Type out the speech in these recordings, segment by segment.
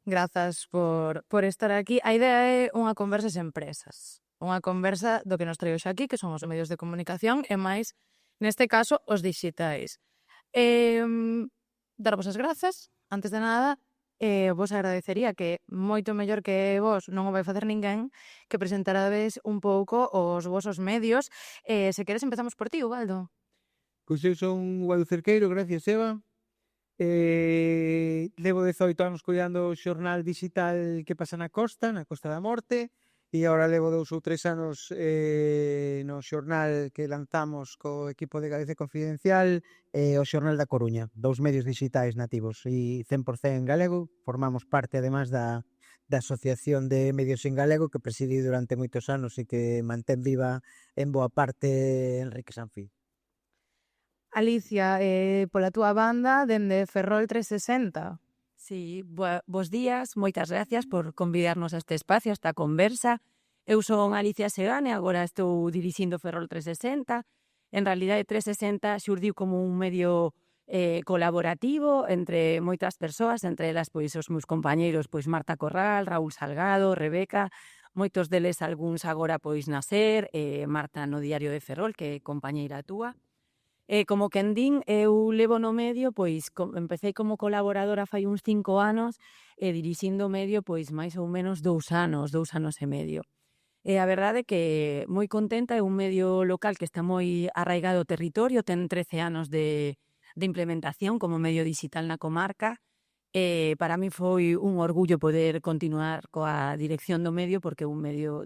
Grazas por estar aquí. A idea é unha conversa sen presas. Unha conversa do que nos trae hoxe aquí, que son os medios de comunicación, e máis, neste caso, os digitais. Darvos as grazas, antes de nada, vos agradecería que moito mellor que vos non o vai facer ninguén, que presentarades un pouco os vosos medios. Se queres empezamos por ti, Ubaldo. Pois eu son Guado Cerqueiro, gracias, Eva. Levo 18 anos cuidando o xornal digital que pasa na Costa da Morte, e agora levo 2 ou 3 anos no xornal que lanzamos co equipo de Galicia Confidencial, o xornal da Coruña, 2 medios digitais nativos e 100% en galego. Formamos parte, además, da Asociación de Medios en Galego, que presidí durante moitos anos e que mantén viva en boa parte Enrique Sanfi. Alicia, pola túa banda, dende Ferrol 360. Sí, bos días, moitas gracias por convidarnos a este espacio, a esta conversa. Eu son Alicia Segane, agora estou dirixindo Ferrol 360. En realidade, 360 xurdiu como un medio colaborativo entre moitas persoas, entre elas pois os meus compañeiros, pois Marta Corral, Raúl Salgado, Rebeca, moitos deles algúns agora pois na SER, Marta no Diario de Ferrol, que é compañeira túa. Como quen din, eu levo no medio, pois empecé como colaboradora fai uns 5 anos e dirixindo o medio pois máis ou menos 2 anos e medio. E a verdade é que moi contenta, é un medio local que está moi arraigado ao territorio, ten 13 anos de implementación como medio digital na comarca. Para mí foi un orgullo poder continuar coa dirección do medio, porque é un medio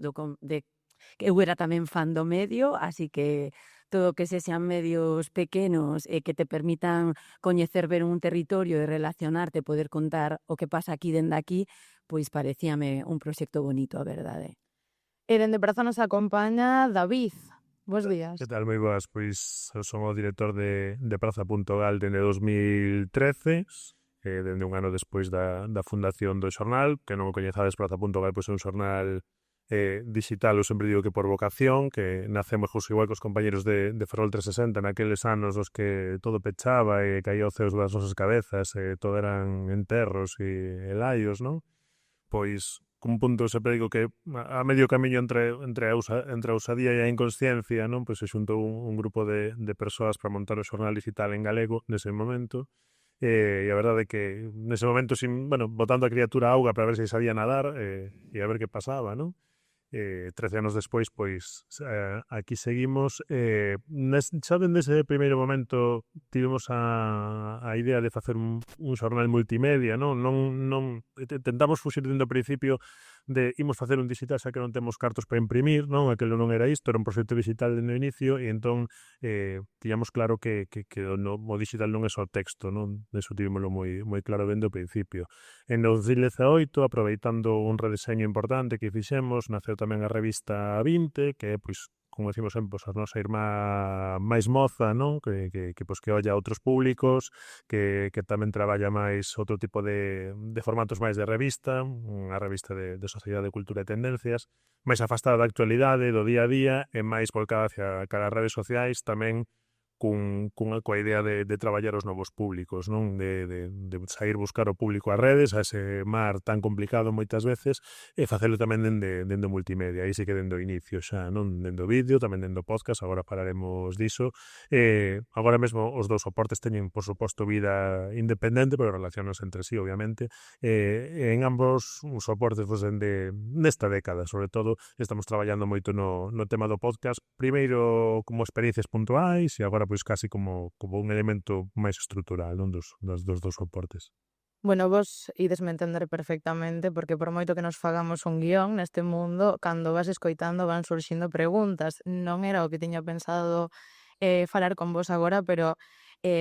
eu era tamén fan do medio, así que todo o que sexan medios pequenos e que te permitan coñecer ben un territorio e relacionarte, poder contar o que pasa aquí dende aquí, pois parecíame un proxecto bonito, a verdade. E dende Praza nos acompaña David. Bos días. Que tal, moi boas? Pois eu son o director de Praza.gal dende 2013, dende un ano despois da fundación do xornal. Que non o coñezades, Praza.gal pois é un xornal digital, eu sempre digo que por vocación, que nacemos igual que os compañeros de Ferrol 360 naqueles anos nos que todo pechaba e caía o ceos das nosas cabezas, todo eran enterros e laios, non? Pois, cun punto sempre digo que a medio camiño entre a ousadía e a inconsciencia, non? Pois se xuntou un grupo de persoas para montar o xornal digital en galego nese momento. E a verdade é que nese momento, botando a criatura a auga para ver se sabía nadar e a ver que pasaba, non? 13 anos despois, pois aquí seguimos. Xa dende ese primeiro momento tivemos a idea de facer un xornal multimedia, non tentamos fuxir dende o principio de imos facer un digital xa que non temos cartos para imprimir, non? Aquelo non era isto, era un proxecto digital dende o inicio, e entón tiñamos claro que o digital non é só texto, non? Eso tivémoslo moi claro dende o principio. En 2018, aproveitando un redeseño importante que fixemos, naceu tamén a revista 20, que é, pois, como decimos sempre, a nosa irmá máis moza, non? Que olla a outros públicos, que tamén traballa máis outro tipo de formatos máis de revista, unha revista de sociedade, cultura e tendencias, máis afastada da actualidade, do día a día, e máis volcada hacia cara as redes sociais, tamén coa idea de traballar os novos públicos, non? De sair buscar o público ás redes, a ese mar tan complicado moitas veces, e facelo tamén dende multimedia. Aí sí que dende o inicio xa, non? Dende o vídeo, tamén dende o podcast, agora falaremos diso. Agora mesmo os dous soportes teñen, por suposto, vida independente, pero relacionados entre sí, obviamente. En ambos os soportes, pues, nesta década, sobre todo, estamos traballando moito no tema do podcast, primeiro como experiencias puntuais, e agora pois casi como un elemento máis estrutural, non? Dos dous soportes. Bueno, vos idesme entender perfectamente, porque por moito que nos fagamos un guión neste mundo, cando vas escoitando van surxindo preguntas. Non era o que tiña pensado falar con vos agora, pero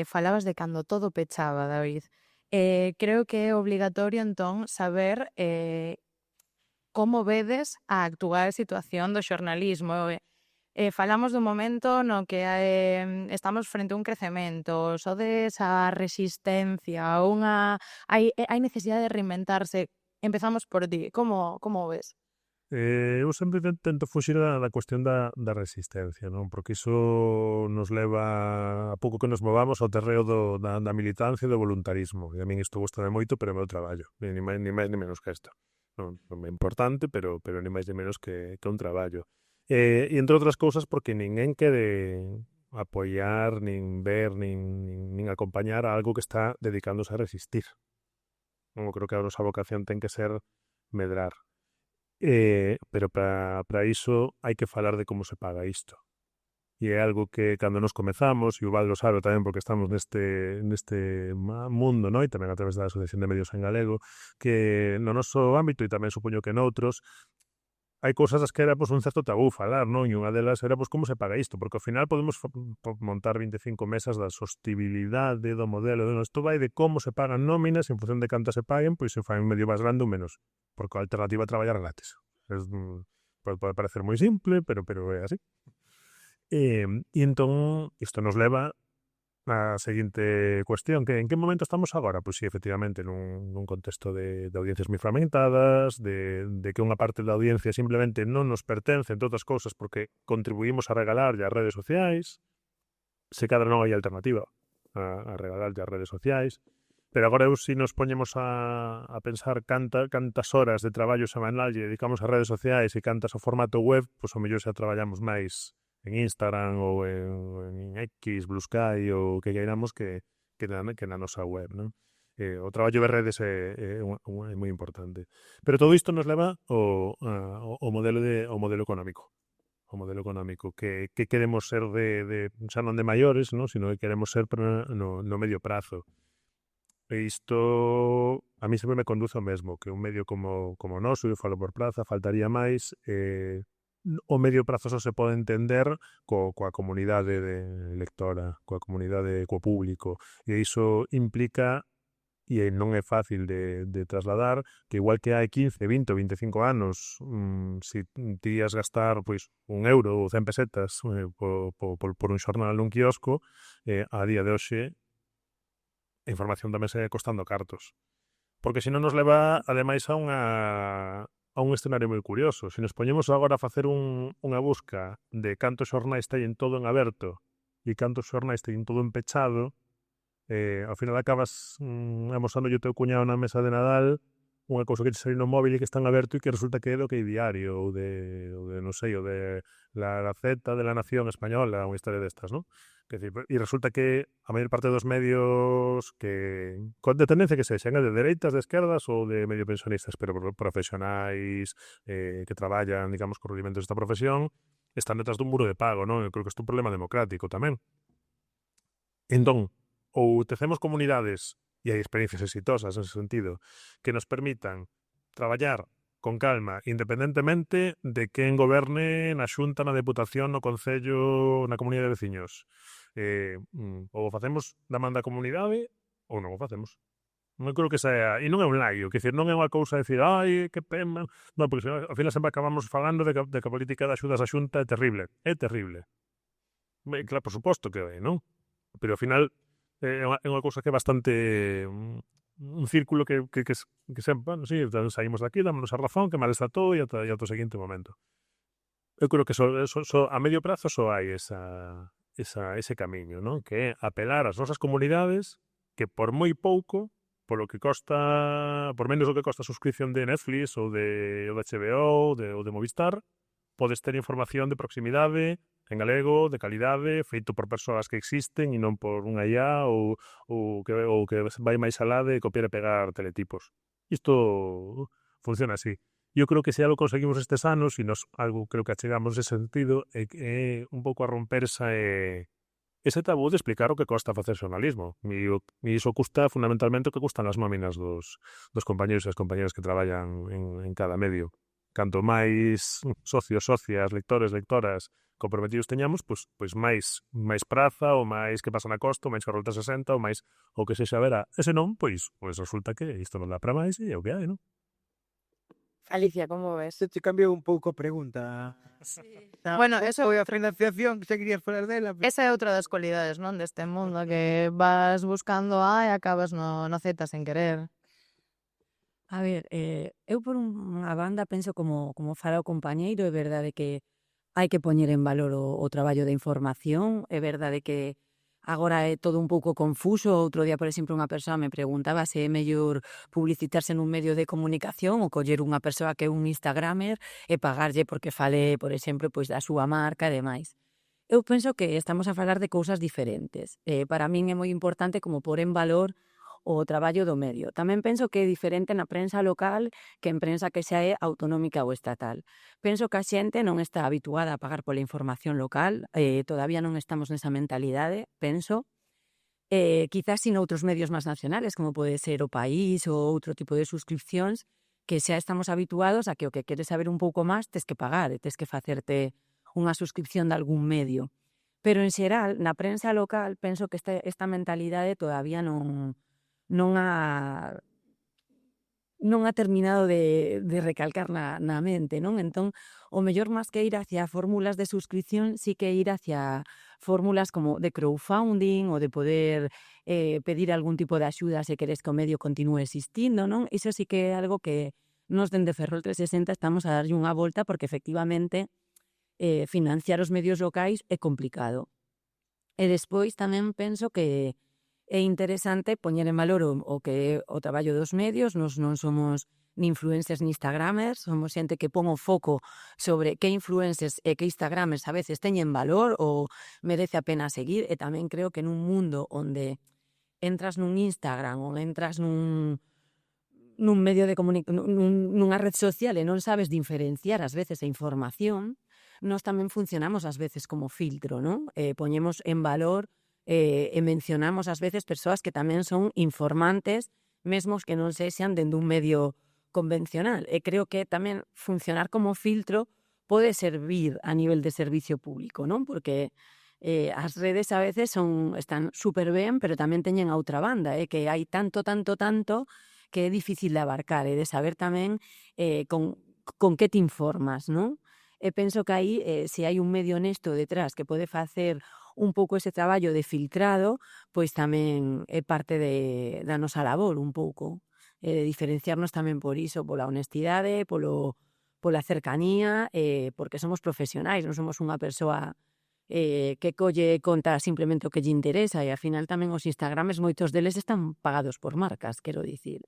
falabas de cando todo pechaba, David. Creo que é obligatorio, entón, saber como vedes a actual situación do xornalismo. Falamos dun momento no que estamos frente a un crecemento, sodes a resistencia, hai necesidade de reinventarse. Empezamos por ti, como ves? Eu sempre tento fuxir da cuestión da resistencia, non? Porque iso nos leva, a pouco que nos movamos, ao terreo da militancia e do voluntarismo. E a min isto gostame moito, pero é o meu traballo. Ni máis ni menos que isto. Non é importante, pero ni máis ni menos que un traballo. E entre outras cousas, porque ninguén quere apoiar, nin ver, nin acompañar a algo que está dedicándose a resistir. Non creo que a nosa vocación ten que ser medrar. Pero para iso hai que falar de como se paga isto. E é algo que cando nos comezamos, e o Val lo sabe tamén porque estamos neste mundo, non? E tamén a través da Asociación de Medios en Galego, que no noso ámbito, e tamén supoño que noutros, hai cousas as que era un certo tabú falar, non? E unha delas era como se paga isto, porque ao final podemos montar 25 mesas da sostibilidade do modelo, isto vai de como se pagan nóminas en función de cantas se paguen, pois se fai un medio máis grande ou menos, porque a alternativa é traballar gratis. Pode parecer moi simple, pero é así. E entón, isto nos leva a seguinte cuestión, que en que momento estamos agora? Pois sí, efectivamente, nun contexto de audiencias moi fragmentadas, de que unha parte da audiencia simplemente non nos pertence, entre outras cousas, porque contribuímos a regalarlle as redes sociais, se cadra non hai alternativa a regalarlle as redes sociais, pero agora si nos poñemos a pensar cantas horas de traballo semanal lle dedicamos a redes sociais e cantas ao formato web, pois ao mellor xa traballamos máis en Instagram ou en X, Blue Sky ou que queiramos que na nosa web, non? O traballo de redes é moi importante. Pero todo isto nos leva ao modelo económico. O modelo económico que queremos ser xa non de maiores, non? Sino que queremos ser no medio prazo. E isto a mí sempre me conduce ao mesmo, que un medio como noso, eu falo por Praza, faltaría máis, o medio prazo só se pode entender coa comunidade lectora, coa comunidade, co público, e iso implica, e non é fácil de trasladar, que igual que hai 15, 20 ou 25 anos, se ti ias gastar pois 1 euro ou 100 pesetas por un xornal nun quiosco, a día de hoxe a información tamén segue costando cartos. Porque senón nos leva, ademais, a un escenario moi curioso. Se nos poñemos agora a facer unha busca de cantos xornais teñen todo en aberto e cantos xornais teñen todo en pechado, ao final acabas amosándolle o teu cuñado na mesa de Nadal unha cousa que te sale no móvil e que están aberto e que resulta que é do que hai diario ou de non sei, ou de la Gaceta de la Nación Española, unha historia destas, non? E resulta que a maior parte dos medios que con de tendencia que sexan de dereitas, de esquerdas ou de medio pensionistas, pero profesionais que traballan, digamos, con rudimentos desta profesión, están detrás dun muro de pago, non? Eu creo que isto é un problema democrático tamén. Entón, ou tecemos comunidades, e hai experiencias exitosas nese sentido, que nos permitan traballar con calma, independentemente de quen goberne na Xunta, na Deputación, no Concello, na Comunidade de Veciños. Ou facemos da man da comunidade ou non o facemos. Non creo que sea, e non é un laio, que decir, non é unha cousa de decir, ai, que pena, non, porque ao final sempre acabamos falando de que a política de axudas á Xunta é terrible. Claro, por suposto que é, non? Pero ao final é unha cousa que é bastante un círculo que sempre, bueno, sí, saímos daqui, dámonos a razón, que mal está todo e ata o seguinte momento. Eu creo que a medio prazo só hai ese camiño, non? Que é apelar ás nosas comunidades que por moi pouco, por menos do que costa a suscripción de Netflix ou de HBO ou de Movistar, podes ter información de proximidade en galego, de calidade, feito por persoas que existen e non por unha IA ou que vai máis alá de copiar e pegar teletipos. Isto funciona así. Eu creo que se algo conseguimos estes anos, e nos algo creo que achegamos nese sentido, é un pouco a romper ese tabú de explicar o que costa facer xornalismo. E iso custa fundamentalmente o que custan as nóminas dos compañeros e as compañeras que traballan en cada medio. Canto máis socios, socias, lectores, lectoras comprometidos teñamos, pois máis praza, ou máis que pasa na costa, ou máis Ferrol 360, ou máis o que sexa verá. E se non, pois resulta que isto non dá para máis e é o que hai, non? Alicia, como ves? Se te cambiou un pouco a pregunta. Sí. Bueno, eso Foi a financiación que se quería falar dela. esa é outra das cualidades, non, deste mundo, que vas buscando A e acabas no Z sen querer. A ver, eu por unha banda penso como fala o compañeiro, é verdade que hai que poñer en valor o traballo de información, é verdade que agora é todo un pouco confuso. Outro día, por exemplo, unha persoa me preguntaba se é mellor publicitarse nun medio de comunicación ou coller unha persoa que é un instagramer e pagarlle porque fale, por exemplo, pois da súa marca e demais. Eu penso que estamos a falar de cousas diferentes. Para min é moi importante como pôr en valor o traballo do medio. Tamén penso que é diferente na prensa local que en prensa que xa é autonómica ou estatal. Penso que a xente non está habituada a pagar pola información local, todavía non estamos nesa mentalidade, penso. Quizás sin outros medios máis nacionales, como pode ser O País ou outro tipo de suscripcións, que xa estamos habituados a que o que queres saber un pouco máis tes que pagar e tes que facerte unha suscripción de algún medio. Pero en xeral, na prensa local, penso que esta mentalidade todavía non ha terminado de recalcar na mente, non? Entón, o mellor máis que ir hacia fórmulas de suscripción, sí que ir hacia fórmulas como de crowdfunding ou de poder pedir algún tipo de axuda se queres que o medio continúe existindo, non? Iso sí que é algo que nos dende Ferrol 360 estamos a darlle unha volta porque efectivamente financiar os medios locais é complicado. E despois tamén penso que é interesante poñer en valor o que é o traballo dos medios. Nos non somos ni influencers ni instagramers, somos xente que pon o foco sobre que influencers e que instagramers a veces teñen valor ou merece a pena seguir, e tamén creo que nun mundo onde entras nun Instagram ou entras nun medio de comunicación, nunha red social e non sabes diferenciar ás veces a información, nós tamén funcionamos ás veces como filtro, non? Poñemos en valor e mencionamos ás veces persoas que tamén son informantes, mesmos que non sexan dende un medio convencional. E creo que tamén funcionar como filtro pode servir a nivel de servicio público, non? Porque as redes a veces están super ben, pero tamén teñen a outra banda, que hai tanto que é difícil de abarcar e de saber tamén con que te informas, non? E penso que aí, se hai un medio honesto detrás que pode facer un pouco ese traballo de filtrado, pois tamén é parte da nosa labor un pouco, de diferenciarnos tamén por iso, pola honestidade, pola cercanía, porque somos profesionais, non somos unha persoa que colle conta simplemente o que lle interesa, e ao final tamén os Instagrames, moitos deles están pagados por marcas, quero dicir,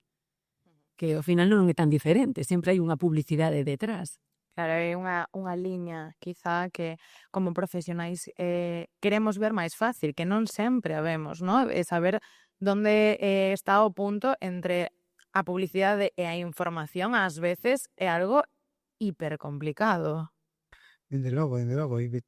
que ao final non é tan diferente, sempre hai unha publicidade detrás. Claro, hai unha liña, quizá, que como profesionais queremos ver máis fácil, que non sempre a vemos, non? E saber onde está o punto entre a publicidade e a información, ás veces, é algo hipercomplicado. Dende logo, e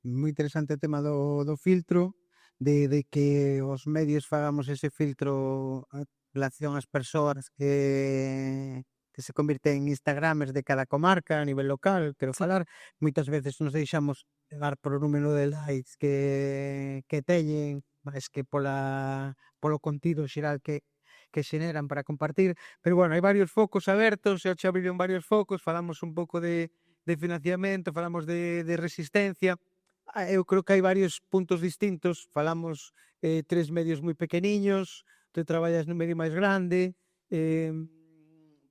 moi interesante o tema do filtro, de que os medios fagamos ese filtro en relación ás persoas que se convirten en instagramers de cada comarca a nivel local, quero falar. Moitas veces nos deixamos levar por o número de likes que teñen, máis que polo contido xeral que xeneran para compartir. Pero bueno, hai varios focos abertos, e hoxe abriron varios focos, falamos un pouco de financiamento, falamos de resistencia. Eu creo que hai varios puntos distintos. Falamos tres medios moi pequeniños, te traballas nun medio máis grande.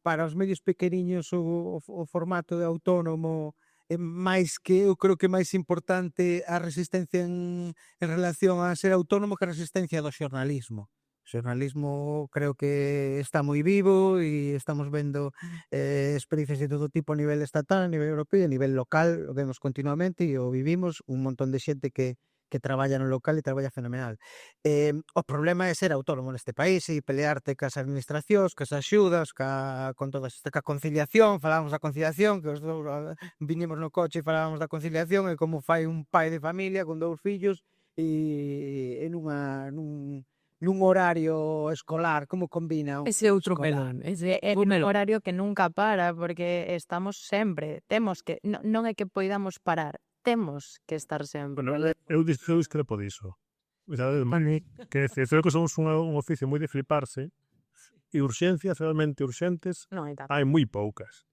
Para os medios pequeniños o formato de autónomo é máis que, eu creo que máis importante a resistencia en relación a ser autónomo que a resistencia do xornalismo. O xornalismo creo que está moi vivo e estamos vendo experiencias de todo tipo a nivel estatal, a nivel europeo e a nivel local, o vemos continuamente e o vivimos, un montón de xente que traballa no local e traballa fenomenal. O problema é ser autónomo neste país e pelearte cas administracións, cas axudas, con todas estas, ca conciliación. Falábamos da conciliación, que os dous vinimos no coche e falábamos da conciliación e como fai un pai de familia con 2 fillos e nun horario escolar, como combina Ese outro escolar? melón, ese É un un melón. horario que nunca para, porque estamos sempre, temos que, non é que poidamos parar, temos que estar sempre. Bueno, eu discrepo diso. Que creo que somos un oficio moi de fliparse e urxencias realmente urxentes Non hai tanto. hai moi poucas.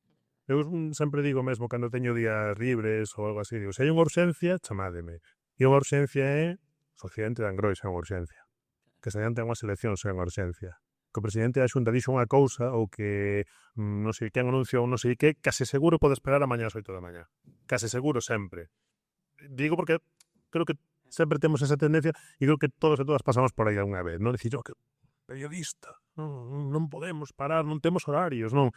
Eu sempre digo mesmo cando teño días libres ou algo así, digo, se hai unha urxencia, chamádeme. E unha urxencia é o accidente de Angrois, é unha urxencia. Que se adianten unhas eleccións é unha urxencia. que o presidente da Xunta dixo unha cousa ou que non sei quen anunciou non sei que, case seguro pode esperar a mañá ás 8 da mañá. Case seguro sempre. Digo porque creo que sempre temos esa tendencia e creo que todos e todas pasamos por aí alguna vez, non? Dicir, que periodista, non podemos parar, non temos horarios, non?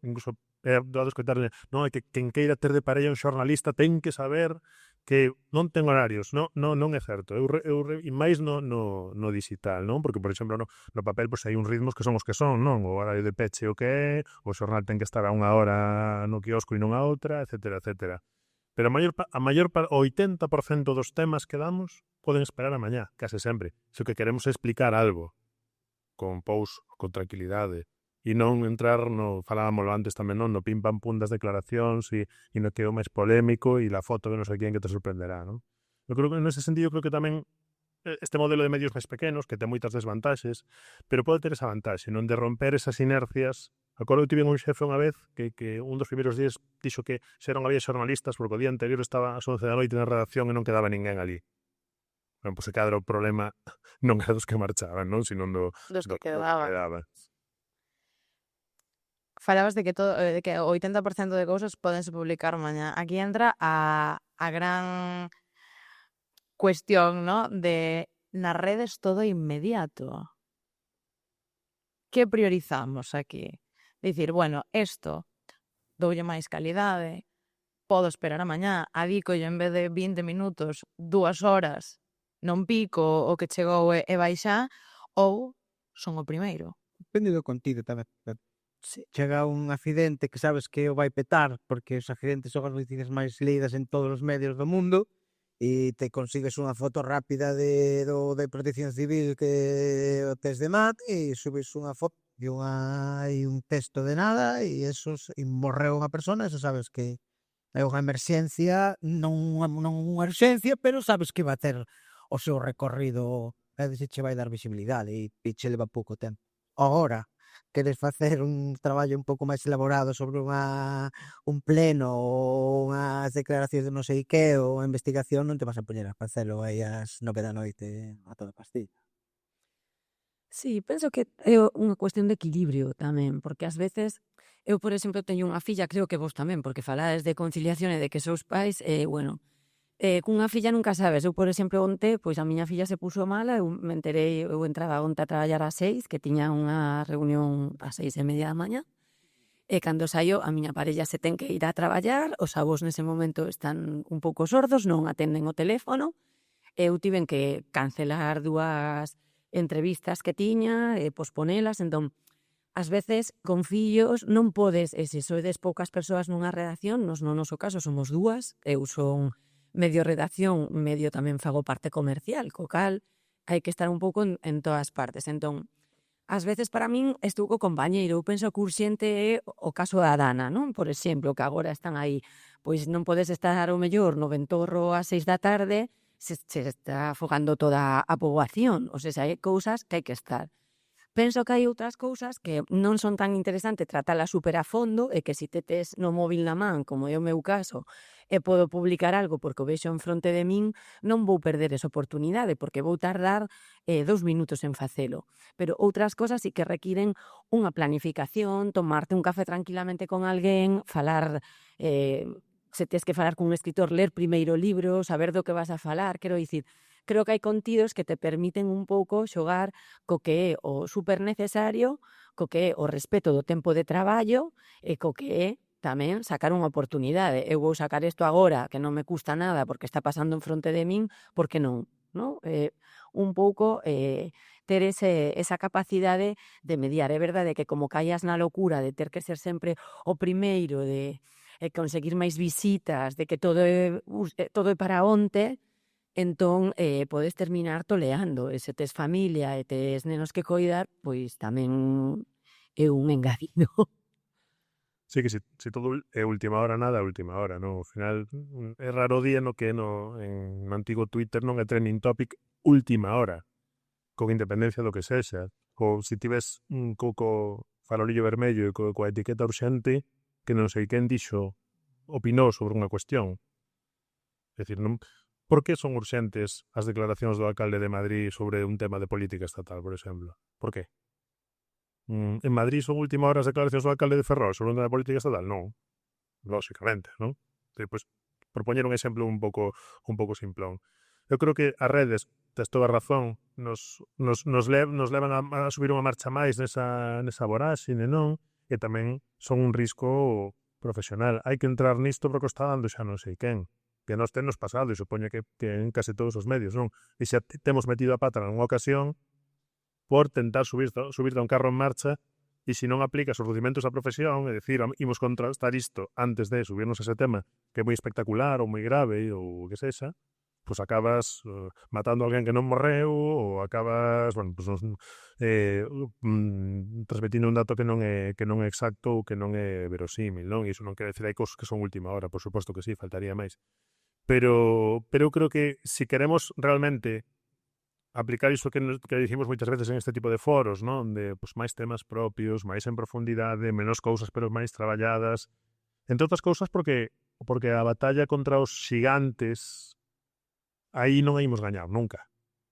Incluso é dado escoitar, non, é que quen queira ter de parella un xornalista ten que saber que non ten horarios, non é certo. E máis no digital, non? Porque, por exemplo, no papel pois hai uns ritmos que son os que son, non? O horario de peche o que é, o xornal ten que estar a unha hora no quiosco e non a outra, etcétera, etcétera. Pero o 80% dos temas que damos poden esperar a mañá, case sempre. Se o que queremos é explicar algo con pous, con tranquilidade, e non entrar falábamoslo antes tamén, non? No pim pam pum das declaracións e no que é o máis polémico e la foto de non sei quen que te sorprenderá, non? Eu creo que nese sentido creo que tamén este modelo de medios máis pequenos, que ten moitas desvantaxes, pero pode ter esa vantaxe, non? De romper esas inercias. Acordo que tive un xefe unha vez que un dos primeiros días dixo que xa non había xornalistas porque o día anterior estaba ás 11 da noite na redacción e non quedaba ninguén ali. Pois se cadra o problema non era dos que marchaban, non? Sino Dos que que quedaban. Falabas de que o 80% de cousas pódense publicar mañá. Aquí entra a gran cuestión, ¿no? De nas redes todo inmediato. Que priorizamos aquí? Dicir, bueno, isto doulle máis calidade, podo esperar a mañá, adícolle en vez de 20 minutos, 2 horas, non pico o que chegou e vai xa, ou son o primeiro. Depende do contido tamén. Sí. Chega un accidente que sabes que o vai petar, porque os accidentes son as noticias máis lidas en todos os medios do mundo, e te consigues unha foto rápida de Protección Civil que o tes de mat, e subes unha foto e un texto de nada, e morreu unha persona, eso sabes que é unha emerxencia, non unha urxencia, pero sabes que vai ter o seu recorrido, se che vai dar visibilidade e che leva pouco tempo. Agora, queres facer un traballo un pouco máis elaborado sobre un pleno ou unhas declaracións de non sei que ou unha investigación, non te vas a poñer a facelo aí ás 9 da noite a toda pastilla. Sí, penso que é unha cuestión de equilibrio tamén, porque ás veces eu, por exemplo, teño unha filla, creo que vos tamén, porque falades de conciliación e de que sous pais, cunha filla nunca sabes. Eu, por exemplo, onte, pois a miña filla se puso mala, eu me enterei, eu entraba onte a traballar ás 6, que tiña unha reunión ás 6:30 da mañá, e cando saio a miña parella se ten que ir a traballar, os avós nese momento están un pouco sordos, non atenden o teléfono, e eu tiven que cancelar 2 entrevistas que tiña, e posponelas, entón, ás veces, con fillos, non podes, e se soedes poucas persoas nunha redacción, no noso caso somos 2, eu son medio redacción, medio tamén fago parte comercial, co cal hai que estar un pouco en todas partes. Entón, ás veces para min estou co compañeiro, eu penso que urxente é o caso da Dana, non? Por exemplo, que agora están aí, pois non podes estar o mellor no Ventorro ás 6 da tarde, se está afogando toda a poboación, ou seja, hai cousas que hai que estar. Penso que hai outras cousas que non son tan interesantes tratalas super a fondo e que se te tes no móvil na man, como é o meu caso, e podo publicar algo porque o vexo en fronte de min, non vou perder esa oportunidade porque vou tardar 2 minutos en facelo. Pero outras cosas sí que requiren unha planificación, tomarte un café tranquilamente con alguén, falar, se tes que falar cun escritor, ler primeiro o libro, saber do que vas a falar, quero dicir, creo que hai contidos que te permiten un pouco xogar co que é o super necesario, co que é o respeto do tempo de traballo e co que é tamén sacar unha oportunidade. Eu vou sacar isto agora, que non me custa nada porque está pasando en fronte de min, por que non? Non? Un pouco ter esa capacidade de mediar. É verdade que como caías na locura de ter que ser sempre o primeiro, de conseguir máis visitas, de que todo é para onte, entón podes terminar toleando, e se tes familia e tes nenos que coidar, pois tamén é un engadido. Sí, que se todo é última hora, nada é última hora, non? Ao final, é raro o día no que en antigo Twitter non é trending topic última hora, con independencia do que sexa. Ou se tives un coco farolillo vermello e coa etiqueta urxente, que non sei quen dixo, opinou sobre unha cuestión. É dicir, non... Por que son urxentes as declaracións do alcalde de Madrid sobre un tema de política estatal, por exemplo? Por que? En Madrid son última hora as declaracións do alcalde de Ferrol sobre a política estatal? Non, lóxicamente, non? Pois, por poñer un exemplo un pouco simplón. Eu creo que as redes, tes toda a razón, nos levan a subir unha marcha máis nesa voráxine, non? E tamén son un risco profesional. Hai que entrar nisto porque o está dando xa non sei quen. Que nos tenos pasado, e supoño que en case todos os medios, non? E xa temos metido a pata nunha ocasión por tentar subirte a un carro en marcha e se non aplicas os rudimentos da profesión, é dicir, imos contrastar isto antes de subirnos a ese tema que é moi espectacular ou moi grave ou que sexa, pois acabas matando a alguén que non morreu ou acabas, bueno, pois transmitindo un dato que non é exacto ou que non é verosímil, non? E iso non quere decir hai cousas que son última hora, por suposto que sí, faltaría máis. Pero eu creo que se queremos realmente aplicar iso que dicimos moitas veces en este tipo de foros, non? De pues, máis temas propios, máis en profundidade, menos cousas pero máis traballadas. Entre outras cousas porque a batalla contra os xigantes aí non a imos gañar nunca.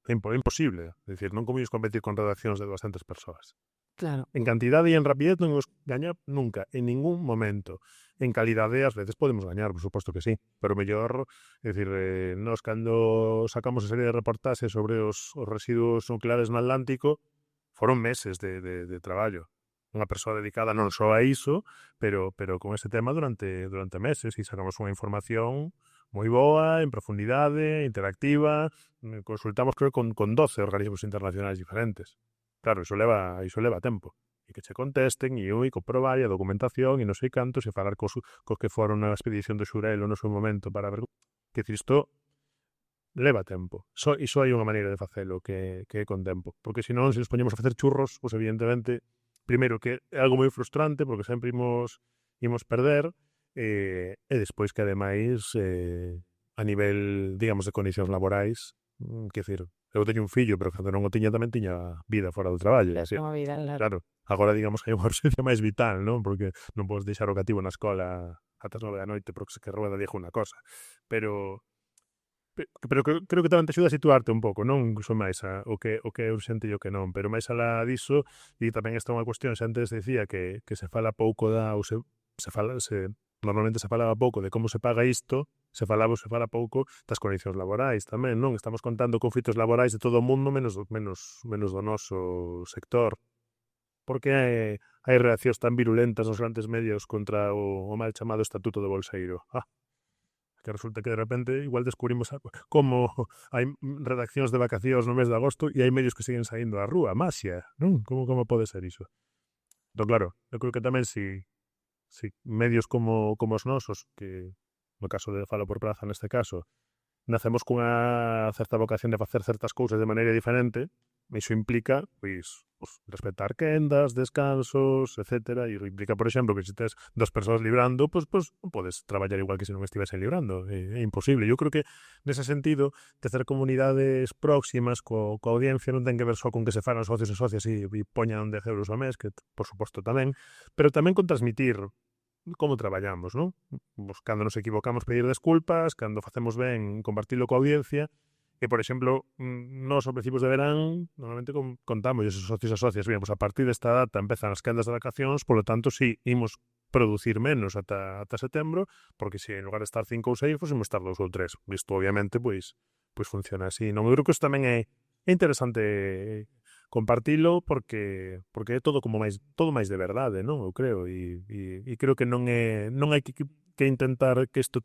É imposible. É dicir, non comíos competir con redaccións de 200 persoas. Claro. En cantidade e en rapidez non imos gañar nunca, en ningún momento. En calidade, ás veces podemos gañar, por suposto que sí, pero mellor, é dicir, nós cando sacamos a serie de reportaxes sobre os residuos nucleares no Atlántico, foron meses de traballo. Unha persoa dedicada non só a iso, pero con ese tema durante meses, e sacamos unha información moi boa, en profundidade, interactiva, consultamos creo con 12 organismos internacionais diferentes. Claro, iso leva tempo. E que che contesten, e comprobar, e a documentación, e non sei cantos, e falar cos que foron na expedición do Xurelo no seu momento para ver... Que dicir, isto leva tempo. Iso hai unha maneira de facelo que é con tempo. Porque senón, se nos poñemos a facer churros, pois evidentemente, primeiro que é algo moi frustrante, porque sempre imos perder, e despois que ademais a nivel, digamos, de condicións laborais, que dicir, eu teño un fillo, pero cando non o tiña tamén tiña vida fora do traballo. É unha vida, claro. Agora, digamos, hai unha urxencia máis vital, non? Porque non podes deixar o cativo na escola ata as 9 da noite porque se que rueda dijo unha cosa. Pero creo que tamén te axuda a situarte un pouco, non? Incluso máis o que é urxente e o que non. Pero máis alá diso, e tamén esta é unha cuestión, xa antes decía que se fala pouco normalmente se falaba pouco de como se paga isto, se fala pouco das condicións laborais tamén, non? Estamos contando conflitos laborais de todo o mundo menos do noso sector. Porque hai reaccións tan virulentas nos grandes medios contra o mal chamado Estatuto do Bolseiro. Que resulta que de repente igual descubrimos como hai redaccións de vacacións no mes de agosto e hai medios que siguen saindo á rúa. Maxia, non? Como pode ser iso? Entón, claro, eu creo que tamén si medios como os nosos, que no caso de Falo por Praza neste caso, nacemos cunha certa vocación de facer certas cousas de maneira diferente, iso implica, pois, respetar quendas, descansos, etcétera, e implica, por exemplo, que se tes 2 persoas librando, pois non podes traballar igual que se non estivesen librando, é imposible. Eu creo que, nese sentido, tecer comunidades próximas coa audiencia non ten que ver só con que se faran socios e socias e poñan 10 euros ao mes, que, por suposto, tamén, pero tamén con transmitir como traballamos, non? Pues, cando nos equivocamos pedir desculpas, cando facemos ben compartilo coa audiencia, e, por exemplo, nos ao principios de verán normalmente contamos esos socios e socias, bien, pues a partir desta data empezan as quendas de vacacións, polo tanto, si imos producir menos ata setembro, porque se en lugar de estar 5 ou 6, pues imos estar 2 ou 3. Isto, obviamente, pois funciona así. Non, eu creo que isto tamén é interesante compartilo porque é todo máis de verdade, non? Eu creo, e creo que non hai que intentar que isto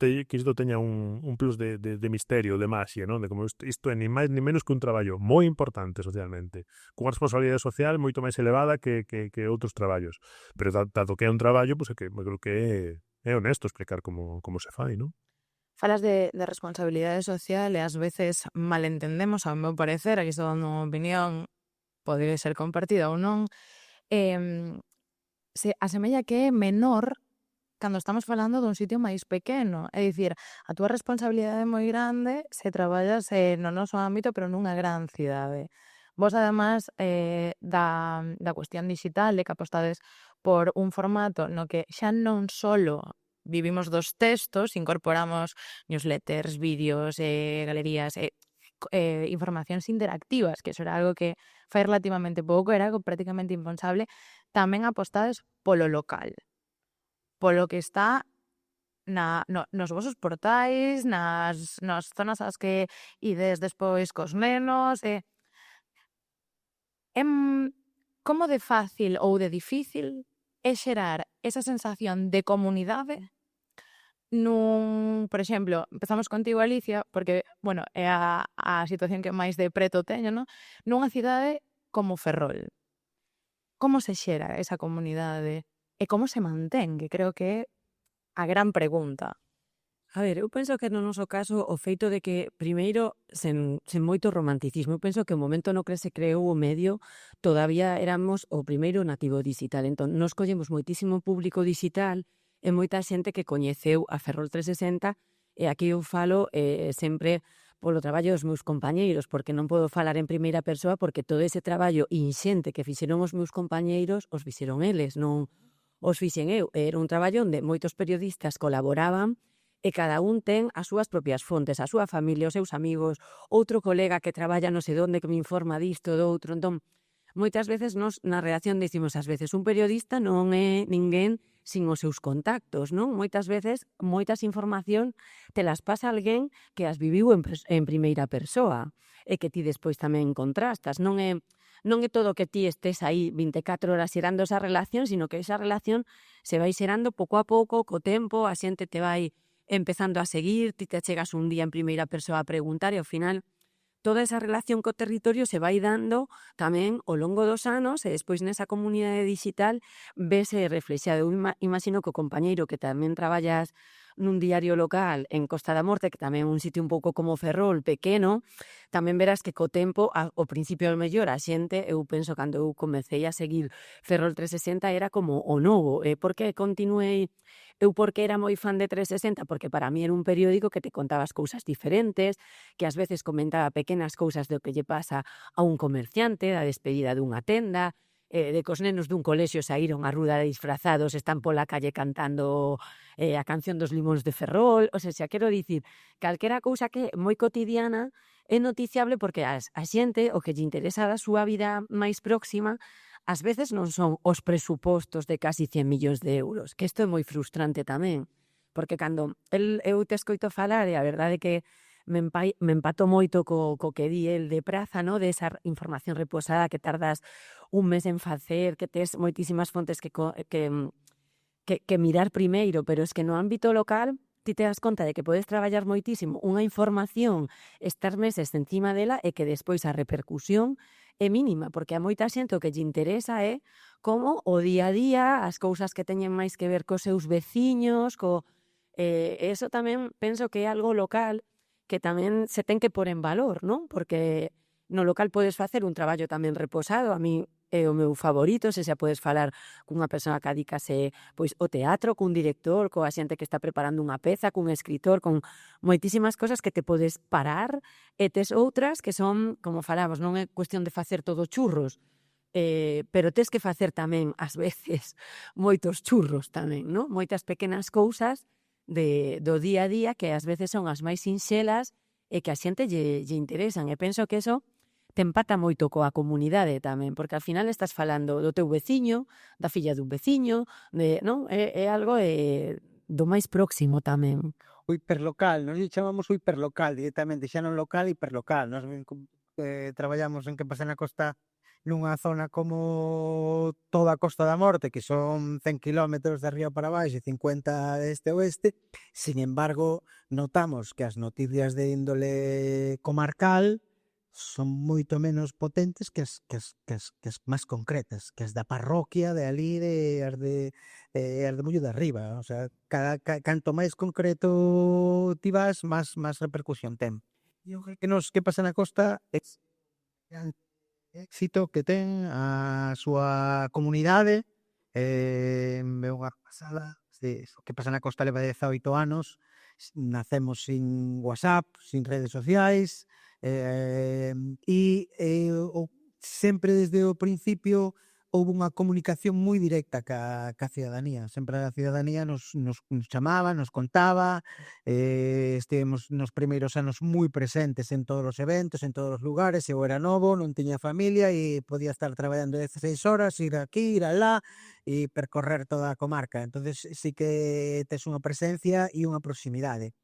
teña un plus de misterio, de maxia, non? De como isto é ni máis ni menos que un traballo moi importante socialmente, cunha responsabilidade social moito máis elevada que outros traballos, pero dado que é un traballo, pois é que creo que é honesto explicar como se fai, non? Falas de responsabilidade social e ás veces malentendemos, ao meu parecer, aquí estou dando unha opinión, pode ser compartida ou non, se asemella que é menor cando estamos falando dun sitio máis pequeno. É dicir, a túa responsabilidade é moi grande se traballas no noso ámbito, pero nunha gran cidade. Vos, además, da cuestión digital, de que apostades por un formato no que xa non solo vivimos dos textos, incorporamos newsletters, vídeos, galerías, informacións interactivas, que eso era algo que fai relativamente pouco, era algo prácticamente impensable. Tamén apostades polo local, polo que está nos vosos portais, nas zonas ás que ides despois cos nenos. Como de fácil ou de difícil é xerar esa sensación de comunidade por exemplo, empezamos contigo, Alicia, porque, bueno, é a situación que máis de preto teño, non? Nunha cidade como Ferrol. Como se xera esa comunidade e como se mantén? Que creo que é a gran pregunta. A ver, eu penso que no noso caso o feito de que, primeiro, sen moito romanticismo, eu penso que o momento no que se creou o medio todavía éramos o primeiro nativo digital. Entón, nos collemos moitísimo público digital e moita xente que coñeceu a Ferrol 360 e aquí eu falo sempre polo traballo dos meus compañeiros, porque non podo falar en primeira persoa porque todo ese traballo inxente que fixeron os meus compañeiros os fixeron eles, non os fixen eu. Era un traballo onde moitos periodistas colaboraban e cada un ten as súas propias fontes, a súa familia, os seus amigos, outro colega que traballa non sei onde que me informa disto, do outro. Entón, moitas veces nos na redacción dicimos ás veces un periodista non é ninguén sin os seus contactos, non? Moitas veces, moitas información te las pasa alguén que as viviu en primeira persoa e que ti despois tamén contrastas. Non é todo que ti estés aí 24 horas xerando esa relación, sino que esa relación se vai xerando pouco a pouco, co tempo, a xente te vai empezando a seguir, ti te chegas un día en primeira persoa a preguntar e ao final toda esa relación co territorio se vai dando tamén ao longo dos anos e despois nesa comunidade digital vese reflexado. Eu imagino que o compañeiro que tamén traballas nun diario local en Costa da Morte, que tamén é un sitio un pouco como Ferrol, pequeno, tamén verás que co tempo, ao principio ao mellor a xente, eu penso cando eu comecei a seguir Ferrol 360 era como o novo. Por que continuei? Eu porque era moi fan de 360, porque para mí era un periódico que te contaba as cousas diferentes, que ás veces comentaba pequenas cousas do que lle pasa a un comerciante, da despedida dunha tenda, de que os nenos dun colexio saíron á ruda disfrazados, están pola calle cantando a canción dos limóns de Ferrol. O sea, quero dicir, calquera cousa que é moi cotidiana é noticiable porque a xente o que lle interesa da súa vida máis próxima ás veces non son os presupostos de casi 100 millóns de euros, que isto é moi frustrante tamén, porque cando eu te escoito falar e a verdade é que me empato moito co que di el de praza, no? De esa información reposada que tardas un mes en facer, que tes moitísimas fontes que mirar primeiro, pero es que no ámbito local ti te das conta de que podes traballar moitísimo unha información, estar meses encima dela e que despois a repercusión é mínima, porque a moita xente o que lle interesa é como o día a día, as cousas que teñen máis que ver cos seus veciños, eso tamén penso que é algo local que tamén se ten que pôr en valor, non? Porque no local podes facer un traballo tamén reposado, a mí é o meu favorito, se xa podes falar cunha persoa que adicase pois ao teatro, cun director, coa xente que está preparando unha peza, cun escritor, con moitísimas cosas que te podes parar e tes outras que son, como falamos, non é cuestión de facer todo churros, pero tes que facer tamén, ás veces, moitos churros tamén, non? Moitas pequenas cousas do día a día que ás veces son as máis sinxelas e que a xente lle interesan. E penso que eso te empata moito coa comunidade tamén, porque ao final estás falando do teu veciño, da filla dun veciño, non? É algo do máis próximo tamén. O hiperlocal, nos chamamos o hiperlocal directamente, xa non local, hiperlocal. Nos traballamos en que pasa na costa nunha zona como toda a Costa da Morte, que son 100 kilómetros de arriba para baixo e 50 de este a oeste. Sin embargo, notamos que as noticias de índole comarcal son moito menos potentes que as máis concretas, que as da parroquia de ali, as de Mullo de Arriba. O sea, canto máis concreto ti vas, máis repercusión ten. E o que pasa na costa é éxito que ten a súa comunidade, é unha pasada. O que pasa na costa leva 18 anos, nacemos sin WhatsApp, sin redes sociais, sempre desde o principio houve unha comunicación moi directa ca cidadanía. Sempre a cidadanía nos chamaba, nos contaba, estivemos nos primeiros anos moi presentes en todos os eventos, en todos os lugares. Eu era novo, non tiña familia e podía estar traballando 16 horas, ir aquí, ir alá e percorrer toda a comarca. Entonces sí que tes unha presencia e unha proximidade.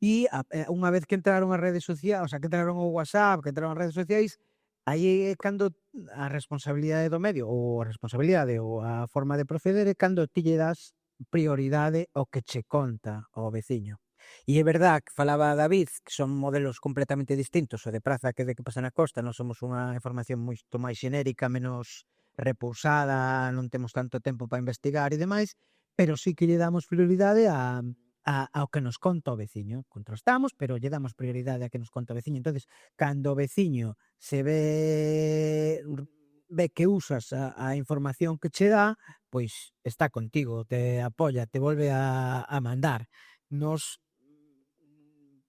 E unha vez que entraron as redes sociais, o sea, que entraron o WhatsApp, que entraron as redes sociais, aí é cando a responsabilidade do medio, ou a responsabilidade, ou a forma de proceder é cando ti lle das prioridade ao que che conta o veciño. E é verdad que falaba David que son modelos completamente distintos, o de Praza que de Que Pasa na Costa, non somos unha información moito máis xenérica, menos repousada, non temos tanto tempo para investigar e demais, pero sí que lle damos prioridade ao que nos conta o veciño. Contrastamos, pero lle damos prioridade a que nos conta o veciño. Entonces, cando o veciño se ve que usas a información que che dá, pois está contigo, te apoia, te volve a mandar. Nos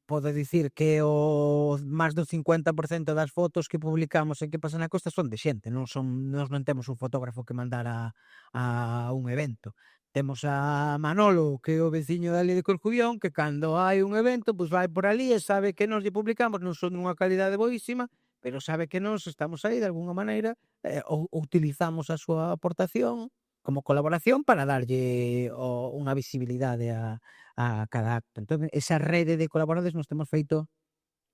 podo dicir que o máis do 50% das fotos que publicamos en Que Pasa na Costa son de xente, nos non temos un fotógrafo que mandar a un evento. Temos a Manolo, que é o veciño dali de Corcubión, que cando hai un evento, pois vai por ali e sabe que nos lle publicamos, non son dunha calidade boísima, pero sabe que nos estamos aí de alguna maneira, ou utilizamos a súa aportación como colaboración para darlle unha visibilidade a cada acto. Entón, esa rede de colaboradores nos temos feito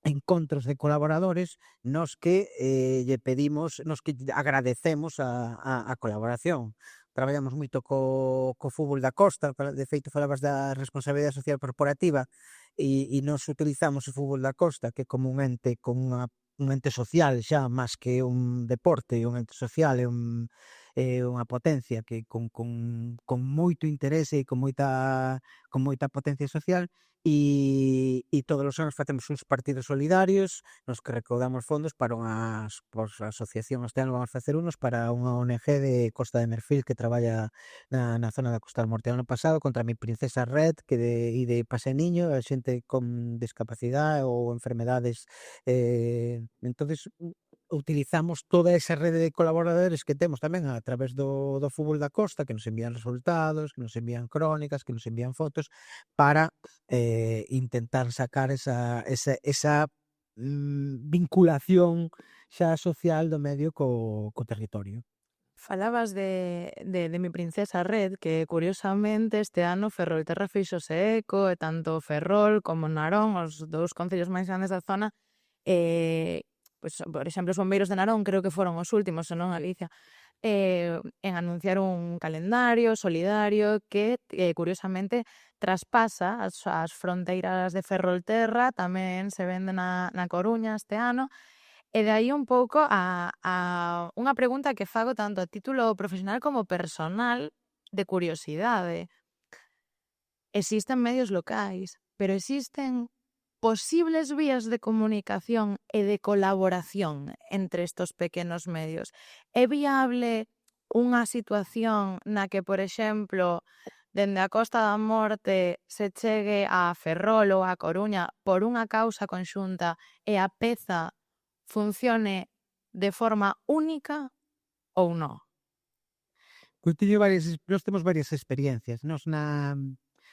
encontros de colaboradores nos que lle pedimos, nos que agradecemos a colaboración. Traballamos moito co fútbol da Costa, de feito falabas da responsabilidade social corporativa e nos utilizamos o fútbol da Costa que como un ente con un ente social xa, máis que un deporte, un ente social, é unha potencia que con moito interese e con moita potencia social e todos os anos facemos uns partidos solidarios nos que recaudamos fondos para unhas asociación. Este ano vamos facer unos para unha ONG de Costa de Marfil que traballa na zona da Costa da Morte. O ano pasado contra Mi Princesa Red e de Pase Niño, a xente con discapacidade ou enfermedades. Entonces utilizamos toda esa rede de colaboradores que temos tamén a través do fútbol da Costa, que nos envían resultados, que nos envían crónicas, que nos envían fotos, para intentar sacar esa vinculación xa social do medio co territorio. Falabas de Mi Princesa Red, que curiosamente este ano Ferrolterra fíxose eco, e tanto Ferrol como Narón, os dous concellos máis grandes da zona, pois, por exemplo, os bombeiros de Narón creo que foron os últimos, se non Galicia, en anunciar un calendario solidario que, curiosamente, traspasa as fronteiras de Ferrolterra, tamén se vende na Coruña este ano, e de aí un pouco a unha pregunta que fago tanto a título profesional como personal de curiosidade. Existen medios locais, pero existen posibles vías de comunicación e de colaboración entre estos pequenos medios. É viable unha situación na que, por exemplo, dende a Costa da Morte se chegue a Ferrol ou a Coruña por unha causa conxunta e a peza funcione de forma única ou non? Pois nós temos varias experiencias.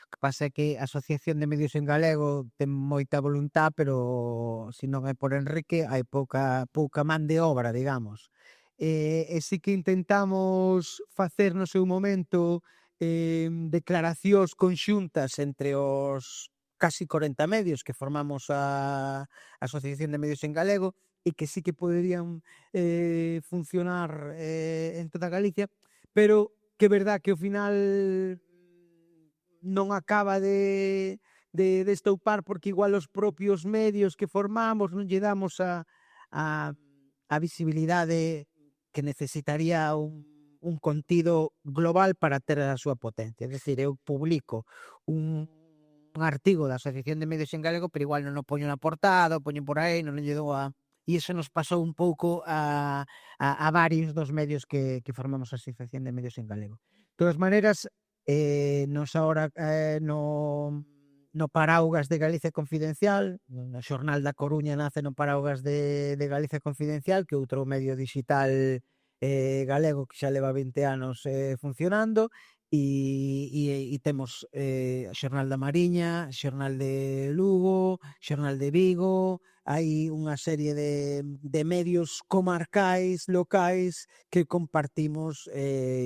O que pasa é que a Asociación de Medios en Galego ten moita voluntad, pero se non é por Enrique hai pouca man de obra, digamos. E sí que intentamos facer no seu momento declaracións conxuntas entre os casi 40 medios que formamos a Asociación de Medios en Galego e que sí que poderían funcionar en toda Galicia, pero que é verdad que ao final non acaba de estoupar porque igual os propios medios que formamos non lle damos a visibilidade que necesitaría un contido global para ter a súa potencia. É dicir, eu publico un artigo da Asociación de Medios en Galego, pero igual non o poño na portada, o poño por aí, non lle dou a... E iso nos pasou un pouco a varios dos medios que formamos a Asociación de Medios en Galego. De todas maneiras, nos agora no Paraugas de Galicia Confidencial, no Xornal da Coruña nace no Paraugas de Galicia Confidencial, que é outro medio digital galego que xa leva 20 anos funcionando, e temos Xornal da Mariña, Xornal de Lugo, Xornal de Vigo, hai unha serie de medios comarcais, locais, que compartimos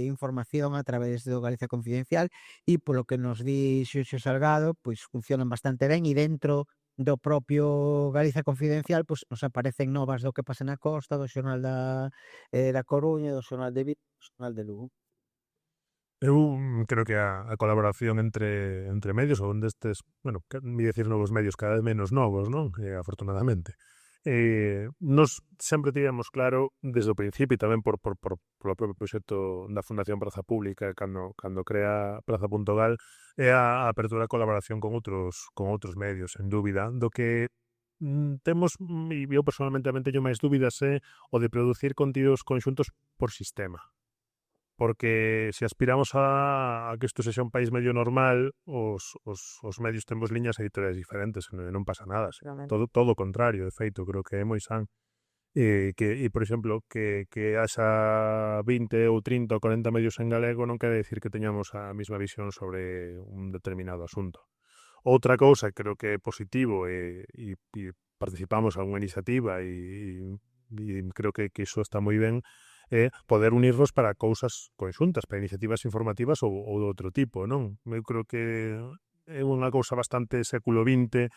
información a través do Galicia Confidencial, e polo que nos di Xurxo Salgado, pois funcionan bastante ben, e dentro do propio Galicia Confidencial pois nos aparecen novas do que pasa na costa, do Xornal da Coruña, do Xornal de Vigo, do Xornal de Lugo. Eu creo que a colaboración entre medios, ou destes, bueno, mi decir novos medios, cada vez menos novos, non? Afortunadamente. Nos sempre tivemos claro desde o principio, e tamén polo propio proxecto da Fundación Praza Pública, cando crea Praza.gal, é a apertura a colaboración con outros medios, en dúbida, do que temos, e eu personalmente tamén teño máis dúbidas, é o de producir contidos conxuntos por sistema. Porque se aspiramos a que isto sexa un país medio normal, os medios temos liñas editoriais diferentes, e non pasa nada. Todo o contrario, de feito, creo que é moi san. E, por exemplo, que haxa 20 ou 30 ou 40 medios en galego non quere decir que teñamos a mesma visión sobre un determinado asunto. Outra cousa, creo que é positivo, e participamos en unha iniciativa, e creo que iso está moi ben, poder unirnos para cousas conxuntas, para iniciativas informativas ou de outro tipo, non? Eu creo que é unha cousa bastante século XX,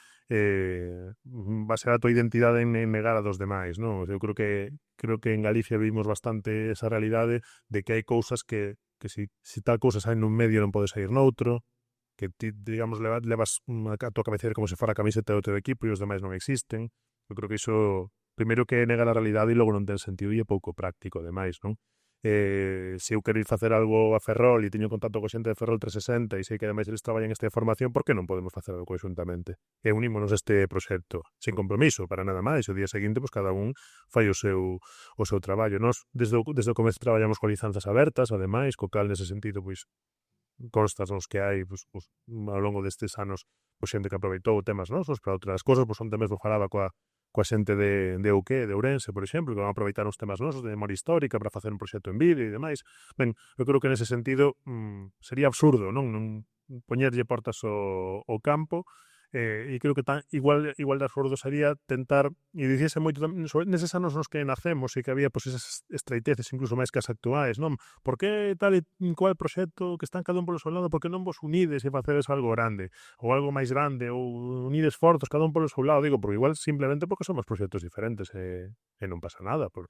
basear a tua identidade en negar a dos demais, non? Eu creo que en Galicia vivimos bastante esa realidade de que hai cousas que si tal cousa sai nun medio non pode sair noutro, que ti, digamos, levas a tua cabeceira como se fora a camiseta do teu equipo e os demais non existen. Eu creo que iso primeiro que nega a realidade e logo non ten sentido e é pouco práctico, ademais, non? Se eu quero ir facer algo a Ferrol e teño contacto co xente de Ferrol 360 e sei que ademais eles traballan esta formación, por que non podemos facer algo conxuntamente? E unímonos a este proxecto, sen compromiso, para nada máis. O día seguinte, pois cada un fai o seu traballo. Nós, desde o comezo, traballamos con licencias abertas, ademais, co cal, nese sentido, pois, constas nos que hai, pois, ao longo destes anos, pois, xente que aproveitou temas nosos para outras cosas, pois, onde mesmo falaba coa xente de Euqué, de Ourense, por exemplo, que van a aproveitar os temas nosos de memoria histórica para facer un proxecto en vídeo e demais. Ben, eu creo que nese sentido sería absurdo non poñerlle portas ao campo, e creo que igual de absurdo sería tentar, e dicíase moito neses anos nos que nacemos e que había pois esas estreiteces incluso máis que as actuais, non? Por que tal e cual proxecto que están cada un polo seu lado, por que non vos unides e facedes algo grande, ou algo máis grande, ou unides forzos cada un polo seu lado? Digo, porque igual simplemente porque somos proxectos diferentes e non pasa nada por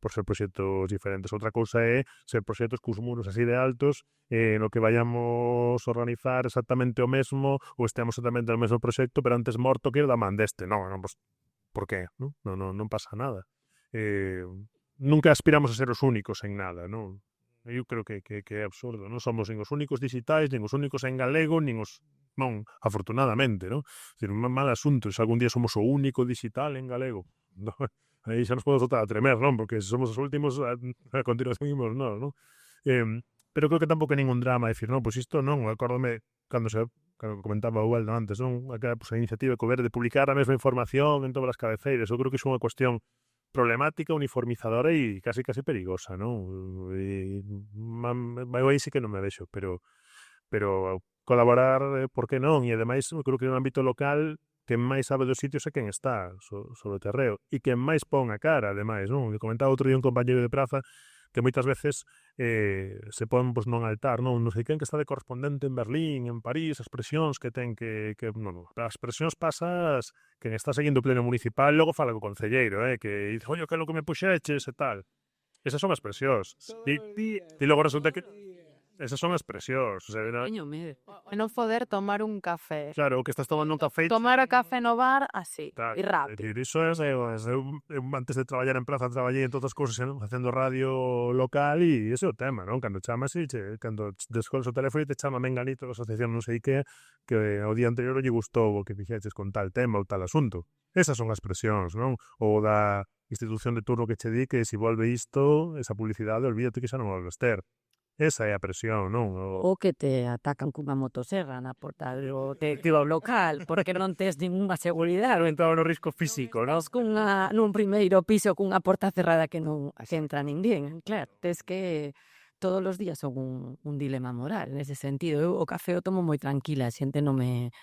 ser proxectos diferentes. Outra cousa é ser proxectos cos muros así de altos, no que vayamos a organizar exactamente o mesmo ou estemos exactamente no mesmo proxecto, pero antes morto que ir da man deste. Non, pues, por qué? Non pasa nada. Nunca aspiramos a ser os únicos en nada, non? Eu creo que é absurdo. Non somos nin os únicos digitais, nin os únicos en galego, nin os... Non, afortunadamente, non? É un mal asunto. Se algún día somos o único digital en galego, non? Aí xa nos podemos botar a tremer, non? Porque se somos os últimos, a continuación imos nós, non? Pero creo que tampouco é ningún drama decir, non, pois isto non, acórdome cando comentaba o Ubaldo antes, non? Aquela a iniciativa que houber de publicar a mesma información en todas as cabeceiras. Eu creo que iso é unha cuestión problemática, uniformizadora e casi perigosa, non? Eu aí sí que non me vexo, pero colaborar, por que non? E ademais, eu creo que no ámbito local quen máis sabe dos sitios é quen está sobre o terreo e quen máis pon a cara, ademais, non? Eu comentaba outro día un compañeiro de praza que moitas veces se pon pois, non altar, non sei quen que está de correspondente en Berlín, en París, as presións que ten que non, as presións pasas quen está seguindo o pleno municipal, logo fala co concelleiro, que dice, oye, que é lo que me puxeches e tal. Esas son as presións. E logo resulta que esas son as presións. O sea, Teño medo. E non poder tomar un café. Claro, que estás tomando un café. Tomar o café no bar así, Claro, e rápido. iso é, eu antes de traballar en praza traballei en todas as cousas facendo radio local e ese é o tema, non? Cando chamas e cando descolles o teléfono e te chama menganito da asociación non sei que ao día anterior lle gustou o que fixeches con tal tema ou tal asunto. Esas son as presións, non? Ou da institución de turno que che di que se volve isto, esa publicidade, olvídate que xa non volves ter. Esa é a presión, non? O que te atacan cunha motoserra na porta do local, porque non tes ninguna seguridade. Non entraba no risco físico, non? Estás nun primeiro piso cunha porta cerrada que non entra ninguén. Claro, tes que todos os días son un dilema moral nese sentido. Eu o café o tomo moi tranquila, a xente non me...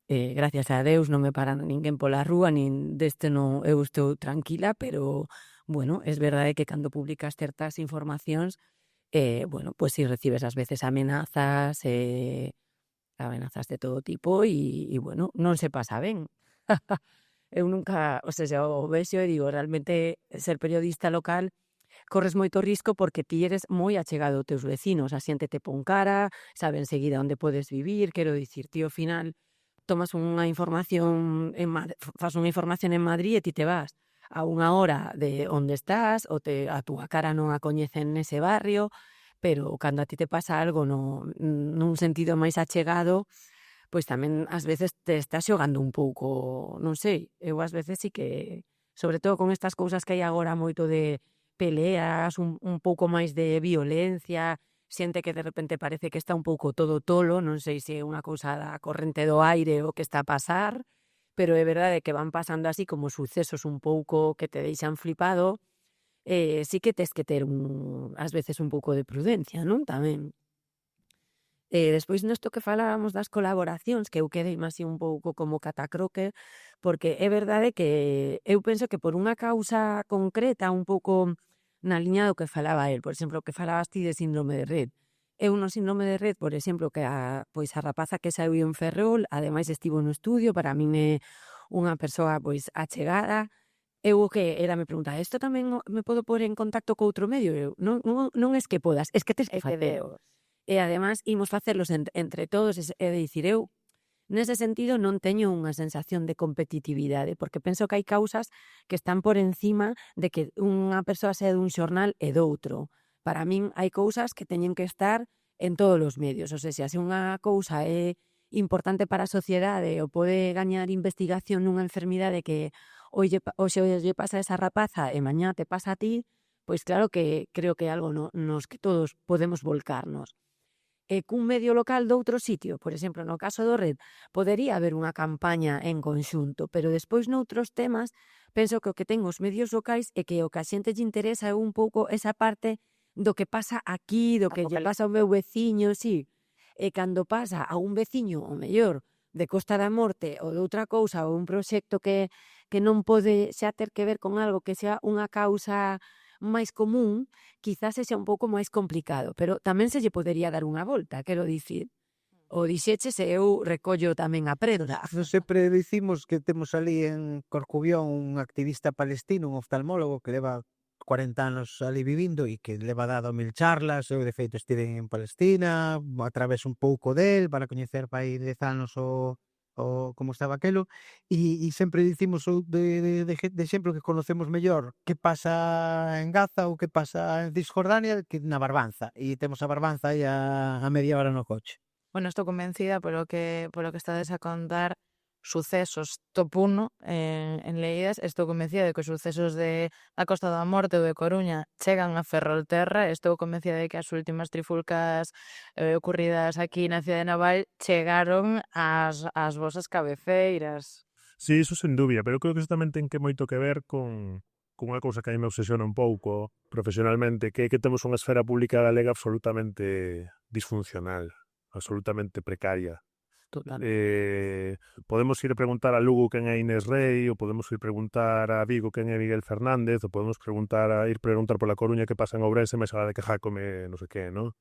gracias a Deus non me para ninguén pola rúa, nin deste non, eu estou tranquila, pero, bueno, es verdade que cando publicas certas informacións, bueno, pues si recibes ás veces amenazas, amenazas de todo tipo bueno, non se pasa ben. Eu nunca, o sea, o vexo e digo, realmente ser periodista local corres moito risco porque ti eres moi achegado aos teus vecinos, a xente te pon cara, sabe enseguida onde podes vivir, quero dicir, ti ao final tomas unha información fas unha información en Madrid e ti te vas a unha hora de onde estás, ou a túa cara non a coñecen nese barrio, pero cando a ti te pasa algo nun sentido máis achegado, pois tamén ás veces te estás xogando un pouco, non sei, eu ás veces sí que, sobre todo con estas cousas que hai agora moito de peleas, un pouco máis de violencia, xente que de repente parece que está un pouco todo tolo, non sei se é unha cousa da corrente do aire ou que está a pasar, pero é verdade que van pasando así como sucesos un pouco que te deixan flipado, sí que tes que ter ás veces un pouco de prudencia, non? Tamén. Despois nesto que falábamos das colaboracións, que eu quedei así un pouco como catacroque, porque é verdade que eu penso que por unha causa concreta, un pouco na liña do que falaba el, por exemplo, que falabas ti de síndrome de Rett. Eu no síndrome de Rett, por exemplo, que a rapaza que saíu en Ferrol, ademais estivo no estudio, para min é unha persoa achegada. Eu o que era me preguntar, isto tamén me podo pôr en contacto co outro medio? Eu, non es que podas, es que tes que facelo. E además imos facelos entre todos, é dicir, eu nese sentido non teño unha sensación de competitividade, porque penso que hai causas que están por encima de que unha persoa sea dun xornal e doutro. Para min hai cousas que teñen que estar en todos os medios, ou seja, se unha cousa é importante para a sociedade ou pode gañar investigación nunha enfermidade que hoxe lle pasa a esa rapaza e mañá te pasa a ti, pois claro que creo que é algo nos que todos podemos volcarnos. E cun medio local doutro sitio, por exemplo, no caso do Redd, podería haber unha campaña en conxunto, pero despois noutros temas penso que o que ten os medios locais é que o que a xente lle interesa é un pouco esa parte do que pasa aquí, do que lle pasa ao meu veciño, sí. E cando pasa a un veciño, o mellor, de Costa da Morte ou de outra cousa, ou un proxecto que non pode xa ter que ver con algo que sea unha causa máis común, quizás sexa un pouco máis complicado, pero tamén se lle podería dar unha volta, quero dicir. O dixeches e eu recollo tamén a prenda. Nos sempre dicimos que temos ali en Corcubión un activista palestino, un oftalmólogo que leva 40 anos ali vivindo e que leva dado 1000 charlas. Eu de feito estive en Palestina, a través un pouco del para coñecer pai 10 anos o como estaba aquelo, e sempre dicimos de exemplo que conocemos mellor que pasa en Gaza ou que pasa en Cisjordania que na Barbanza, e temos a Barbanza aí a media hora no coche. Bueno, estou convencida polo que estades a contar sucesos top 1 en Leídas. Estou convencida de que os sucesos da Costa da Morte ou de Coruña chegan a Ferrolterra. Estou convencida de que as últimas trifulcas ocurridas aquí na cidade naval chegaron ás vosas cabeceiras. Sí, iso sen dúbida, pero creo que iso tamén ten que moito que ver con unha cousa que a mí me obsesiona un pouco profesionalmente, que é que temos unha esfera pública galega absolutamente disfuncional, absolutamente precaria. Total. Podemos ir preguntar a Lugo quen é Inés Rei, ou podemos ir preguntar a Vigo quen é Miguel Fernández, ou podemos preguntar pola Coruña que pasa en Ourense, máis alá de que Jácome non sei que, non?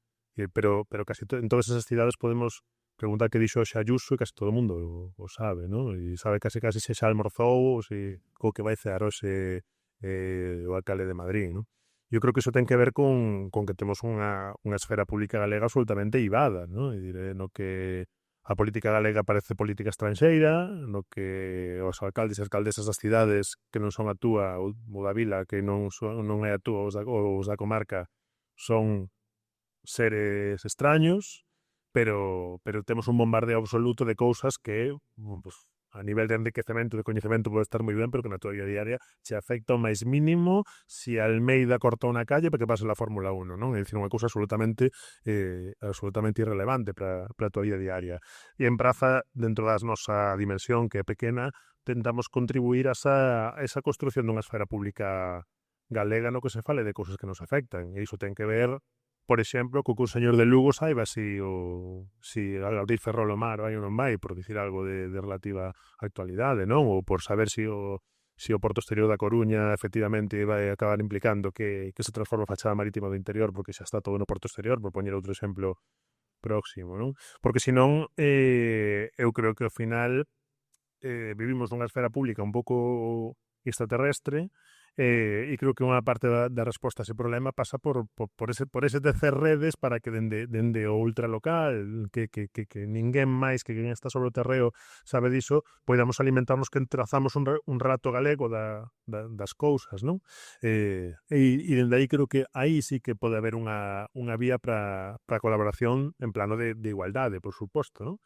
Pero casi en todas esas cidades podemos preguntar que dixo xa Ayuso e casi todo o mundo o sabe, non? E sabe casi se xa almorzou ou se co que vai cear hoxe o alcalde de Madrid, non? Eu creo que iso ten que ver con que temos unha esfera pública galega absolutamente ibada, non? E dire, no que a política galega parece política estranxeira, no que os alcaldes e alcaldesas das cidades que non son a túa ou da vila, que non é a túa os da comarca, son seres extraños, pero temos un bombardeo absoluto de cousas que, pues, a nivel de enriquecemento, de coñecemento pode estar moi ben, pero que na tua vida diaria che afecta o máis mínimo se Almeida corta unha calle para que pase la Fórmula 1, non? É dicir, unha cousa absolutamente irrelevante para a tua vida diaria. E en Praza, dentro da nosa dimensión, que é pequena, tentamos contribuir a esa construción dunha esfera pública galega no que se fale de cousas que nos afectan. E iso ten que ver, por exemplo, co que o señor de Lugo saiba si abrir Ferrol o mar vai ou non vai, por dicir algo de relativa actualidade, non? Ou por saber si o Porto Exterior da Coruña efectivamente vai acabar implicando que se transforma a fachada marítima do interior porque xa está todo no Porto Exterior, por poñer outro exemplo próximo, non? Porque senón, eu creo que ao final vivimos nunha esfera pública un pouco extraterrestre, e creo que unha parte da resposta a ese problema pasa por ese tecer redes para que dende o ultralocal, que ninguén máis que quen está sobre o terreo sabe diso, poidamos alimentarnos que trazamos un relato galego das cousas, non? E dende aí creo que aí sí que pode haber unha vía para a colaboración en plano de igualdade, por suposto, non?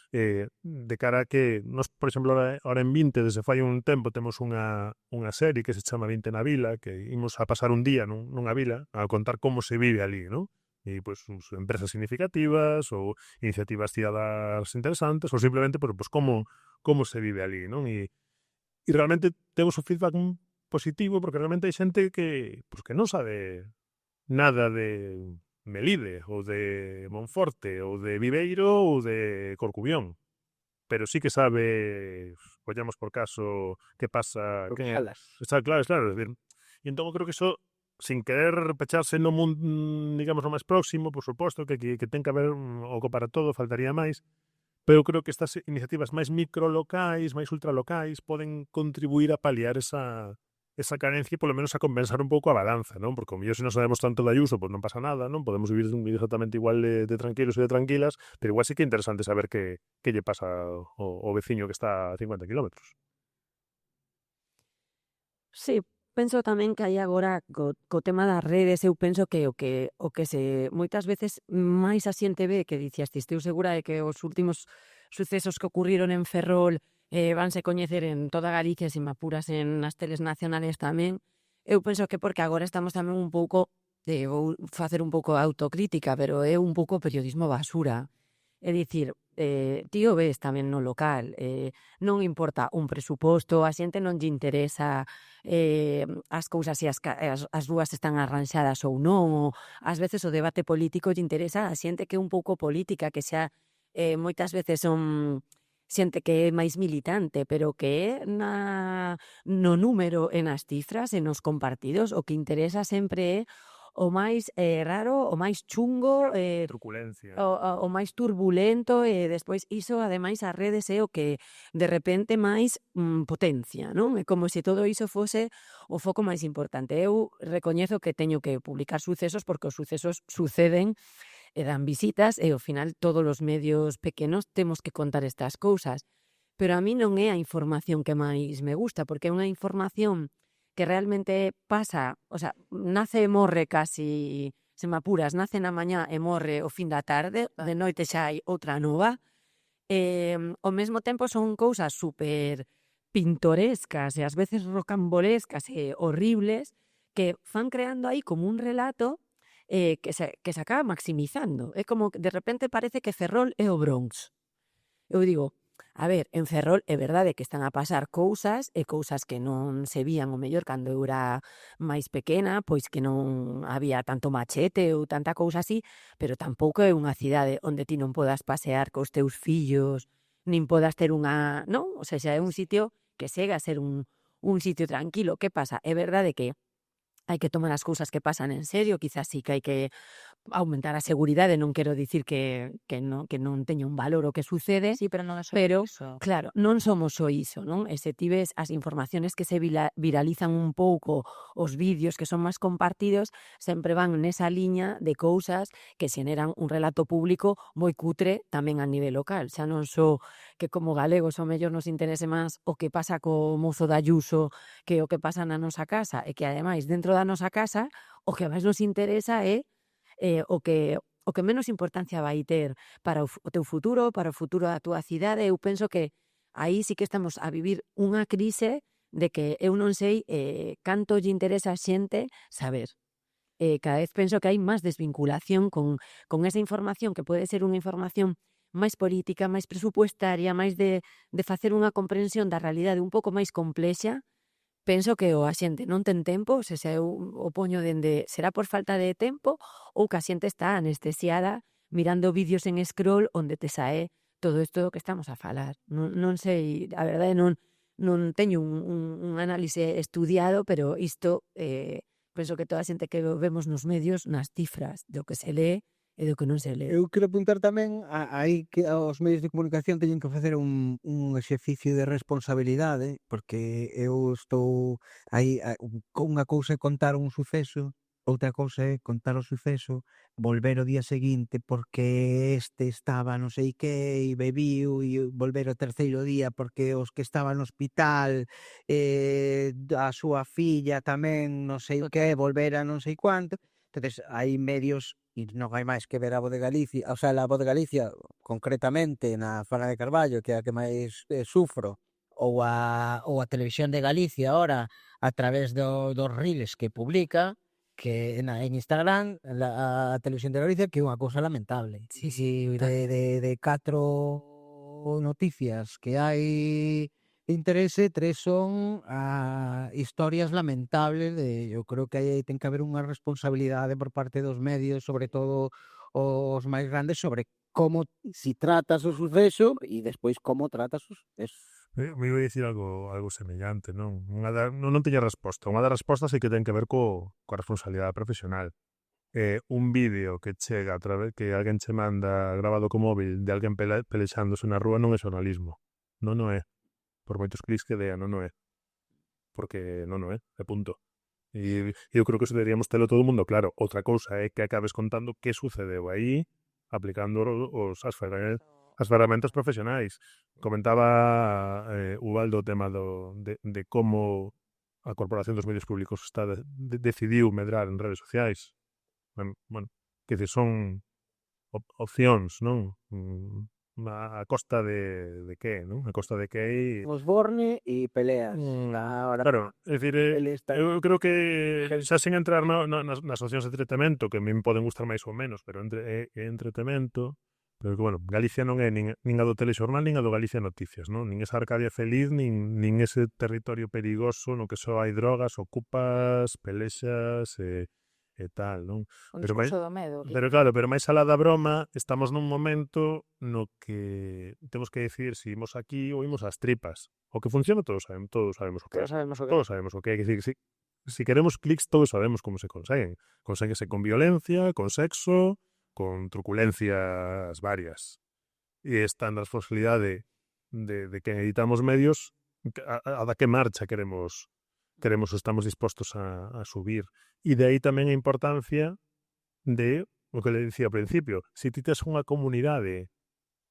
De cara a que nos, por exemplo, ahora en 20, desde fai un tempo, temos unha serie que se chama 20 na vila, que imos a pasar un día nunha vila a contar como se vive ali, non? E, pois, empresas significativas ou iniciativas cidadanas interesantes ou simplemente, pois, como se vive ali, non? E realmente temos un feedback positivo porque realmente hai xente que non sabe nada de Melide, ou de Monforte, ou de Viveiro, ou de Corcubión. Pero sí que sabe, collamos por caso, que pasa... Está claro, é dicir, e entón eu creo que iso, sin querer pecharse no mundo, digamos, no máis próximo, por suposto, que ten que haber oco para todo, faltaría máis, pero eu creo que estas iniciativas máis microlocais, máis ultralocais, poden contribuir a paliar esa carencia e polo menos a compensar un pouco a balanza, non? Porque como se non sabemos tanto de Ayuso, pois non pasa nada, non? Podemos vivir exactamente igual de tranquilos e de tranquilas, pero igual sí que é interesante saber que lle pasa ao veciño que está a 50 kilómetros. Sí, penso tamén que hai agora co tema das redes, eu penso que o que se moitas veces máis a xente ve, que dicías, estou segura de que os últimos sucesos que ocurriron en Ferrol vanse coñecer en toda Galicia, se me apuras nas teles nacionales tamén. Eu penso que porque agora estamos tamén un pouco, vou facer un pouco de autocrítica, pero é un pouco periodismo basura. É dicir, ti o ves tamén no local, non importa un presuposto, a xente non lle interesa as cousas se as rúas están arranxadas ou non, ou ás veces o debate político lle interesa a xente que é un pouco política, que xa moitas veces son xente que é máis militante, pero que é no número, e nas cifras, e nos compartidos, o que interesa sempre é o máis raro, o máis chungo, Truculencia. o máis turbulento, e despois iso, ademais, as redes é o que de repente máis potencia, non? É como se todo iso fose o foco máis importante. Eu recoñezo que teño que publicar sucesos porque os sucesos suceden e dan visitas e ao final todos os medios pequenos temos que contar estas cousas. Pero a mí non é a información que máis me gusta, porque é unha información que realmente pasa, o sea, nace e morre casi, se me apuras, nace na mañá e morre o fin da tarde, de noite xa hai outra nova. Ao mesmo tempo son cousas super pintorescas e ás veces rocambolescas e horribles que fan creando aí como un relato que se acaba maximizando. É como que de repente parece que Ferrol é o Bronx. Eu digo, a ver, en Ferrol é verdade que están a pasar cousas e cousas que non se vían o mellor cando eu era máis pequena, pois que non había tanto machete ou tanta cousa así, pero tampouco é unha cidade onde ti non podas pasear cos teus fillos, nin podas ter unha, non? O sea, xa é un sitio que segue a ser un sitio tranquilo. Que pasa? É verdade que hai que tomar as cousas que pasan en serio, quizás sí que hai que aumentar a seguridade, non quero dicir que non teña un valor o que sucede, Sí, pero non é só pero, iso. claro, non somos só iso, non? E se ti ves as informaciones que se viralizan un pouco, os vídeos que son máis compartidos, sempre van nesa liña de cousas que xeneran un relato público moi cutre tamén a nivel local. Xa non só que como galegos o mellor nos interese máis o que pasa co mozo da Ayuso que o que pasa na nosa casa, e que ademais dentro da nosa casa o que máis nos interesa é o que menos importancia vai ter para o teu futuro, para o futuro da túa cidade. Eu penso que aí sí que estamos a vivir unha crise de que eu non sei canto lle interesa a xente saber. Cada vez penso que hai máis desvinculación con esa información que pode ser unha información máis política, máis presupuestaria, máis de facer unha comprensión da realidade un pouco máis complexa. Penso que o a xente non ten tempo, se eu o poño dende será por falta de tempo ou que a xente está anestesiada mirando vídeos en scroll onde te sae todo isto que estamos a falar. Non sei, a verdade non teño un análise estudiado, pero isto penso que toda a xente que vemos nos medios, nas cifras do que se lee e do que non se lee. Eu quero apuntar tamén aí que os medios de comunicación teñen que facer un exercicio de responsabilidade, porque eu estou aí, unha cousa é contar un suceso, outra cousa é contar o suceso, volver o día seguinte porque este estaba non sei que e bebiu, e volver o terceiro día porque os que estaban no hospital, a súa filla tamén non sei o que, volver a non sei cuánto. Entonces hai medios, e non hai máis que ver a Voz de Galicia, o sea, a Voz de Galicia, concretamente na Fana de Carballo, que é a que máis sufro, ou a Televisión de Galicia ahora, a través dos reels que publica, que en Instagram, a Televisión de Galicia, que é unha cousa lamentable. Sí, De 4 noticias que hai interese, 3 son historias lamentables eu creo que aí ten que haber unha responsabilidade por parte dos medios, sobre todo os máis grandes, sobre como si tratas o suceso e despois como tratas os sucesos. Me iba a dicir algo semellante, non? Non teño resposta. Unha das respostas sí que ten que ver coa responsabilidade profesional. Un vídeo que chega a través que alguén che manda grabado co móvil de alguén pelexándose na rúa non é xornalismo. Non o é. Por moitos clics que dea, non o é. Porque non o é, e punto. E eu creo que eso deberíamos telo todo o mundo claro. Outra cousa é que acabes contando que sucedeu aí aplicando as ferramentas profesionais. Comentaba Ubaldo o tema de como a Corporación dos Medios Públicos decidiu medrar en redes sociais. Bueno, que son opcións, non? A costa de que, non? A costa de que Osborne e peleas. Ahora, claro, é dicir, eu creo que Que- xa sen entrar nas opcións de entretemento, que a min poden gustar máis ou menos, pero é entretemento, pero que, bueno, Galicia non é nin a do Telexornal, nin a do Galicia Noticias, non? Nin esa Arcadia feliz, nin ese territorio perigoso no que só hai drogas, ocupas, pelexas e tal, non? Un Pero discurso do medo. Pero claro, pero máis alá da broma, estamos nun momento no que temos que decidir se imos aquí ou imos ás tripas. O que funciona todos sabemos o que é. Todos sabemos o que Todos sabemos o que é. Que decir, si queremos clics, todos sabemos como se conseguen. Conséguese con violencia, con sexo, con truculencias varias. E está na responsabilidade de que editamos medios a da que marcha queremos ou estamos dispostos a subir. E de aí tamén a importancia de o que le dicía ao principio. Se ti tes unha comunidade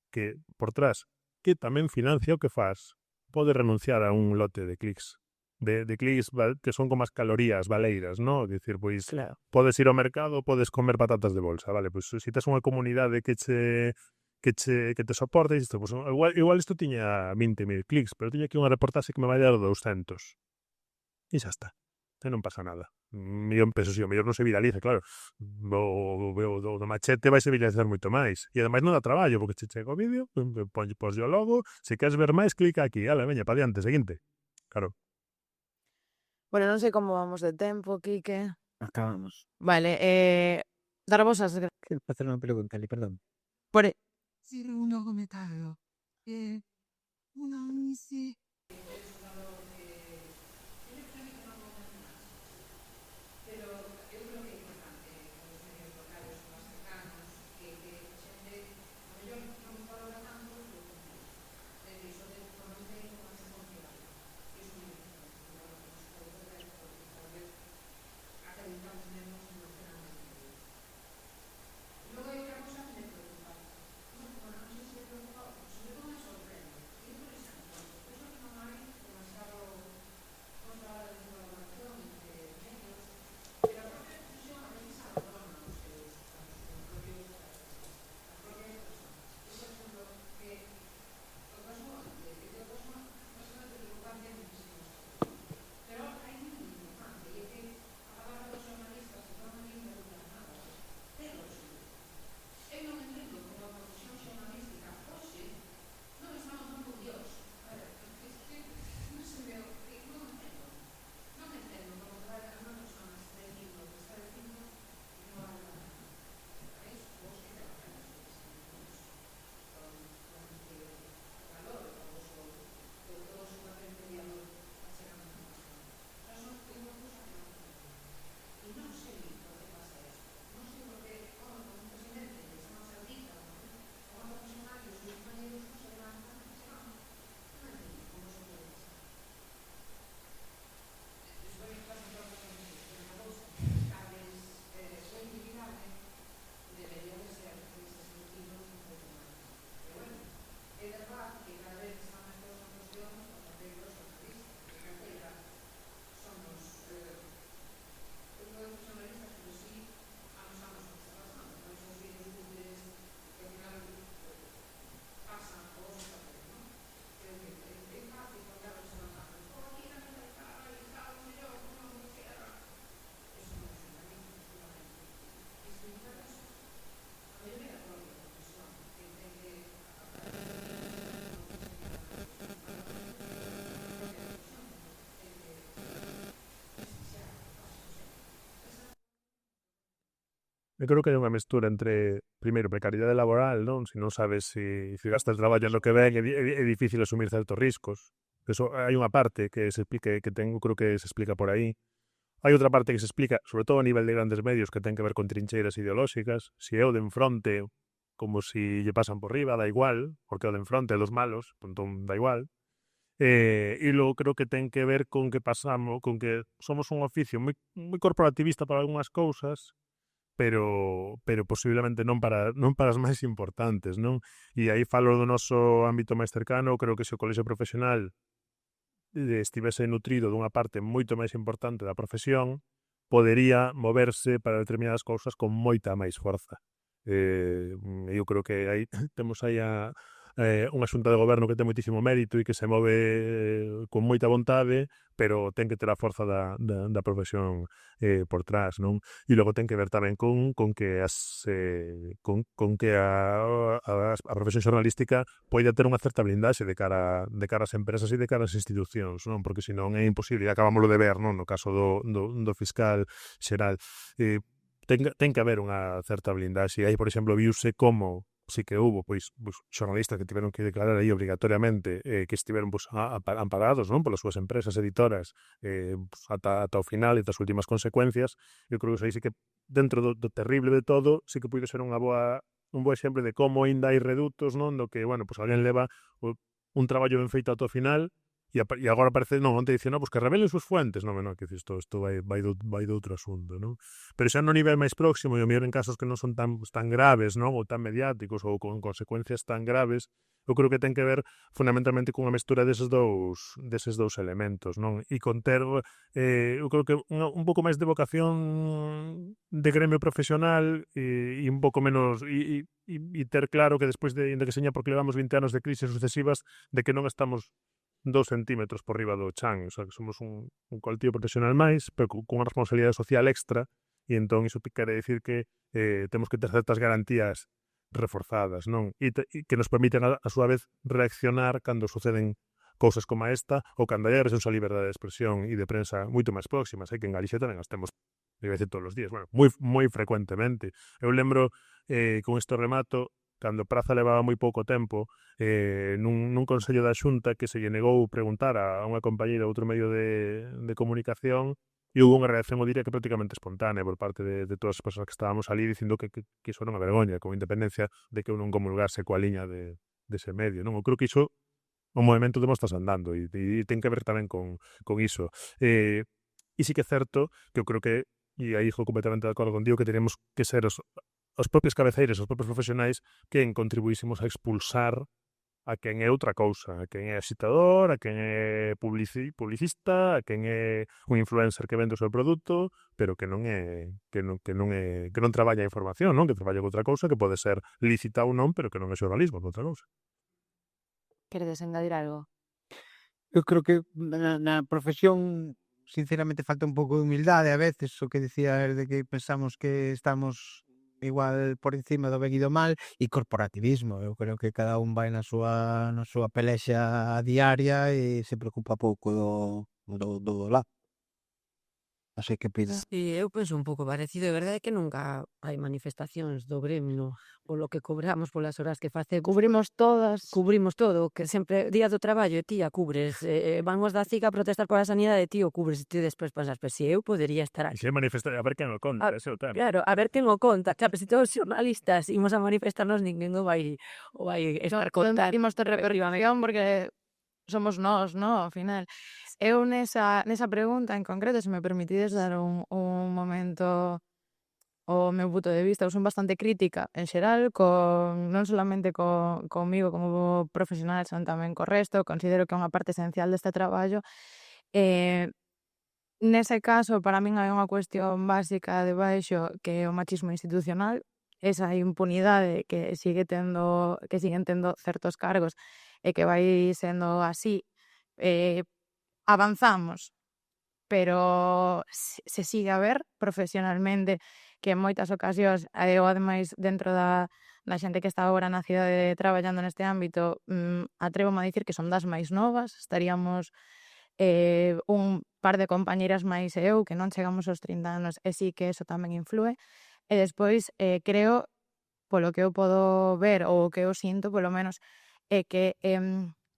que por trás que tamén financia o que faz, pode renunciar a un lote de clics. De clics que son como as calorías valeiras, non? Dicir, pois, Claro. podes ir ao mercado, podes comer patatas de bolsa, vale? Pois se tes unha comunidade que te soporte, isto, pois, igual isto tiña 20.000 clics, pero tiña aquí unha reportaxe que me vai dar 200. E xa está. E non pasa nada. Millón pesos e o mellor non se viraliza, claro. O do machete vai se viralizar moito máis. E ademais non dá traballo, porque che chega o vídeo, poslle o logo, se queres ver máis, clica aquí, ala, veña, pa diante, seguinte. Claro. Bueno, non sei como vamos de tempo, Quique. Acabamos. Vale, dar vos as gracias Quero facer unha pregunta ali, perdón. por... un documentario. Una misi. Eu creo que hai unha mestura entre, primeiro, precariedade laboral, non? Se non sabes se gastas traballo no que ven, é difícil asumir certos riscos. Eso, hai unha parte que se explica, que tengo, creo que se explica por aí. Hai outra parte que se explica, sobre todo a nivel de grandes medios, que ten que ver con trincheiras ideolóxicas. Se é o de enfronte, como si lle pasan por riba, da igual, porque o de enfronte é dos malos, entón da igual. E logo creo que ten que ver con que pasamos, con que somos un oficio moi corporativista para algunhas cousas, pero posiblemente non para as máis importantes, non? E aí falo do noso ámbito máis cercano. Creo que se o colexio profesional estivese nutrido dunha parte moito máis importante da profesión, podería moverse para determinadas cousas con moita máis forza. Eu creo que aí temos aí unha xunta de goberno que ten moitísimo mérito e que se move con moita vontade, pero ten que ter a forza da profesión por trás, non? E logo ten que ver tamén con que con que a profesión xornalística poida ter unha certa blindaxe de cara ás empresas e de cara ás institucións, non? Porque senón é imposible, e acabámoslo de ver, non? No caso do fiscal xeral. Ten que haber unha certa blindaxe. Aí, por exemplo, viuse como sí que hubo pois xornalistas que tiveron que declarar aí obrigatoriamente que estiveron amparados, non, polas súas empresas editoras ata o final e das últimas consecuencias. Eu creo que aí sí que, dentro do terrible de todo, sí que puido ser un bo exemplo de como ainda hai redutos, non, do que, bueno, pois alguén leva un traballo ben feito ata o final e agora parece, non, onte dicen, pues que revelen sus fuentes. Non, que isto vai de outro asunto, non? Pero xa no nivel máis próximo, e o mellor en casos que non son tan graves, non, ou tan mediáticos, ou con consecuencias tan graves, eu creo que ten que ver fundamentalmente cunha mestura deses dous elementos, non? E con ter, eu creo que un pouco máis de vocación de gremio profesional e un pouco menos, e ter claro que despois de que seña porque levamos 20 anos de crises sucesivas, de que non estamos 2 centímetros por riba do chan, o sea, que somos un colectivo profesional máis, pero cunha responsabilidade social extra, e entón iso quere dicir que temos que ter certas garantías reforzadas, non? E que nos permiten a súa vez reaccionar cando suceden cousas como esta, ou cando hai agresións á liberdade de expresión e de prensa moito máis próximas, que en Galicia tamén as temos, eu decir, todos os días, bueno, moi frecuentemente. Eu lembro, con isto remato, cando Praza levaba moi pouco tempo nun consello da Xunta, que se lle negou preguntar a unha compañeira de outro medio de comunicación, e hubo unha reacción, eu diría que prácticamente espontánea por parte de todas as persoas que estábamos ali, dicindo que iso era unha vergoña, con independencia de que eu non comulgase coa liña dese medio, non? Eu creo que iso, o movimento de estás andando, e ten que ver tamén con iso. E sí que é certo que eu creo que, e aí estou completamente de acordo contigo, que teríamos que ser os propios cabeceiros, os propios profesionais, que contribuísemos a expulsar a quen é outra cousa, a quen é agitador, a quen é publicista, a quen é un influencer que vende o seu produto, pero que non traballa a información, non? Que traballa con outra cousa que pode ser lícita ou non, pero que non é xornalismo, que outra cousa. Queredes engadir algo? Eu creo que na profesión, sinceramente, falta un pouco de humildade a veces, o que dicía el de que pensamos que estamos igual por encima do ben e do mal, e corporativismo. Eu creo que cada un vai na súa pelexa diaria e se preocupa pouco do lado. Así que pida. Si, eu penso un pouco parecido. É verdade que nunca hai manifestacións do gremio polo que cobramos polas horas que facemos. Cubrimos todas. Cubrimos todo, que sempre, día do traballo, e ti a cubres, van os da CIC a protestar pola sanidade, e ti o cubres, e ti despois pensas, pero si eu podería estar E aquí. se manifestar, a ver quen o conta, ese é o tema. Claro, a ver quen o conta. Claro, pero se todos os xornalistas imos a manifestarnos, ninguén o vai estar contar. Imos ter repercusión porque somos nós, no? Ao final. Eu nesa pregunta en concreto, se me permitides dar un momento o meu punto de vista, eu son bastante crítica en xeral, non solamente comigo como profesional, son tamén co resto. Considero que é unha parte esencial deste traballo. Nese caso, para min hai unha cuestión básica debaixo, que é o machismo institucional, esa impunidade que siguen tendo certos cargos e que vai sendo así. Avanzamos, pero se sigue a ver profesionalmente que en moitas ocasións, eu ademais dentro da xente que está agora na cidade traballando neste ámbito, atrévome a dicir que son das máis novas. Estaríamos un par de compañeiras máis e eu, que non chegamos aos 30 anos, e sí que eso tamén influe. E despois, creo, polo que eu podo ver ou o que eu sinto, polo menos, é que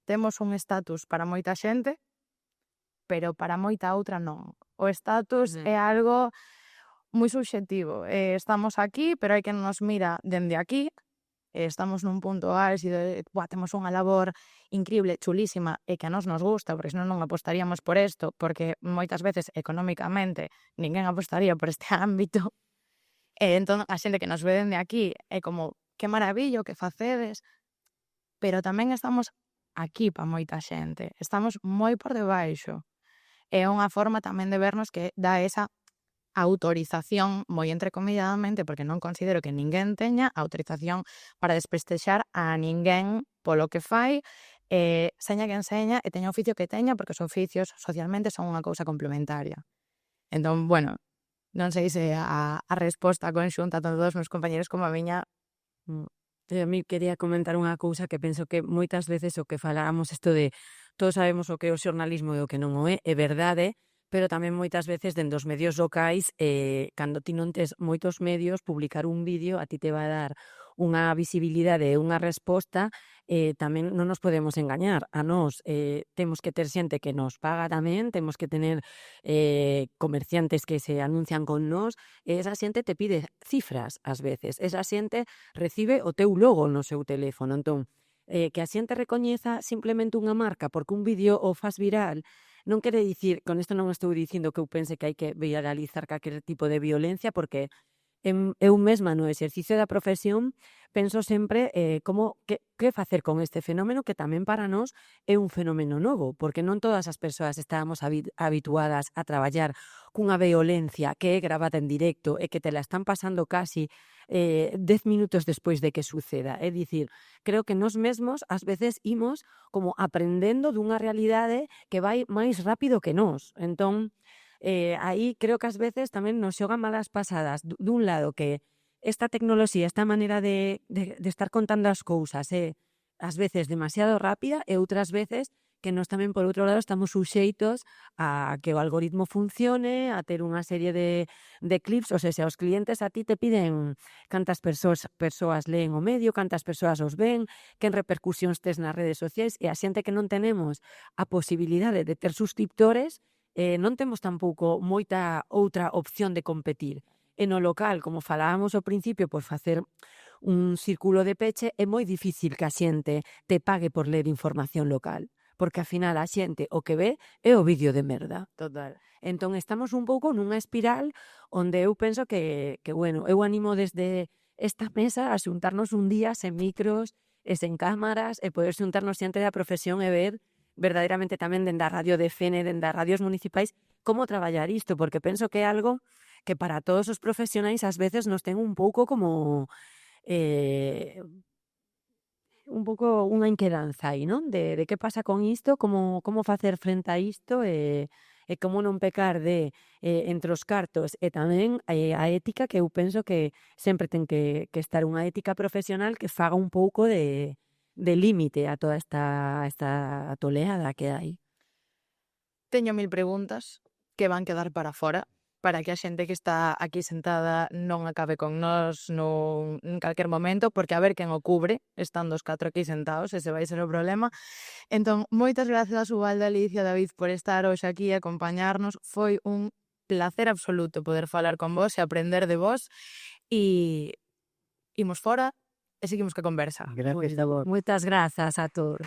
temos un estatus para moita xente, pero para moita outra non. O estatus é algo moi subxectivo. Estamos aquí, pero hai quen nos mira dende aquí. Estamos nun punto álxido, temos unha labor increíble, chulísima, e que a nós nos gusta, porque senón non apostaríamos por isto, porque moitas veces económicamente ninguén apostaría por este ámbito. E entón a xente que nos ve dende aquí é como, que maravillo, que facedes, pero tamén estamos aquí pa moita xente, estamos moi por debaixo. É unha forma tamén de vernos que dá esa autorización, moi entrecomilladamente, porque non considero que ninguén teña autorización para desprestexar a ninguén polo que fai, seña quen seña e teña o oficio que teña, porque os oficios socialmente son unha cousa complementaria. Entón, bueno, non sei se a resposta conxunta tanto dos meus compañeros como a miña. A mí quería comentar unha cousa que penso que moitas veces o que falamos isto de todos sabemos o que é o xornalismo e o que non o é verdade, pero tamén moitas veces dentro dos medios locais, cando ti non tes moitos medios, publicar un vídeo a ti te va a dar unha visibilidade e unha resposta, tamén non nos podemos engañar. A nós temos que ter xente que nos paga tamén, temos que tener comerciantes que se anuncian con nós, e esa xente te pide cifras ás veces, esa xente recibe o teu logo no seu teléfono. Entón, que a xente recoñeza simplemente unha marca porque un vídeo o faz viral, non quere dicir, con isto non estou dicindo que eu pense que hai que viralizar calquer tipo de violencia, porque eu mesma no exercicio da profesión penso sempre que facer con este fenómeno que tamén para nós é un fenómeno novo, porque non todas as persoas estábamos habituadas a traballar cunha violencia que é gravada en directo e que te la están pasando casi 10 minutos despois de que suceda. É dicir, creo que nós mesmos ás veces imos como aprendendo dunha realidade que vai máis rápido que nós. Entón, aí creo que ás veces tamén nos xogan malas pasadas. Dun lado que esta tecnoloxía, esta maneira de estar contando as cousas é ás veces demasiado rápida e outras veces que nós tamén, por outro lado, estamos suxeitos a que o algoritmo funcione, a ter unha serie de clips, ou seja, os clientes a ti te piden cantas persoas leen o medio, cantas persoas os ven, quen repercusións tes nas redes sociais, e a xente que non tenemos a posibilidade de ter suscriptores, non temos tampouco moita outra opción de competir. E no local, como falábamos ao principio, por facer un círculo de peche, é moi difícil que a xente te pague por ler información local, porque ao final a xente o que ve é o vídeo de merda. Total. Entón estamos un pouco nunha espiral onde eu penso que bueno, eu animo desde esta mesa a xuntarnos un día sen micros e sen cámaras e poder xuntarnos xente da profesión e ver verdadeiramente tamén dende a radio de Fene, dende as radios municipais, como traballar isto, porque penso que é algo que para todos os profesionais ás veces nos ten un pouco como un pouco unha inquedanza aí, non? De que pasa con isto, como facer frente a isto e como non pecar de entre os cartos e tamén a ética, que eu penso que sempre ten que estar unha ética profesional que faga un pouco de límite a toda esta toleada que hai. Teño 1000 preguntas que van quedar para fora, para que a xente que está aquí sentada non acabe con nós en calquer momento, porque a ver quen o cubre, estando os 4 aquí sentados, ese vai ser o problema. Entón, moitas gracias a Ubalde, Alicia, David, por estar hoxe aquí e acompañarnos. Foi un placer absoluto poder falar con vos e aprender de vos, e imos fora e seguimos ca conversa. Gracias a vos. Moitas grazas a todos.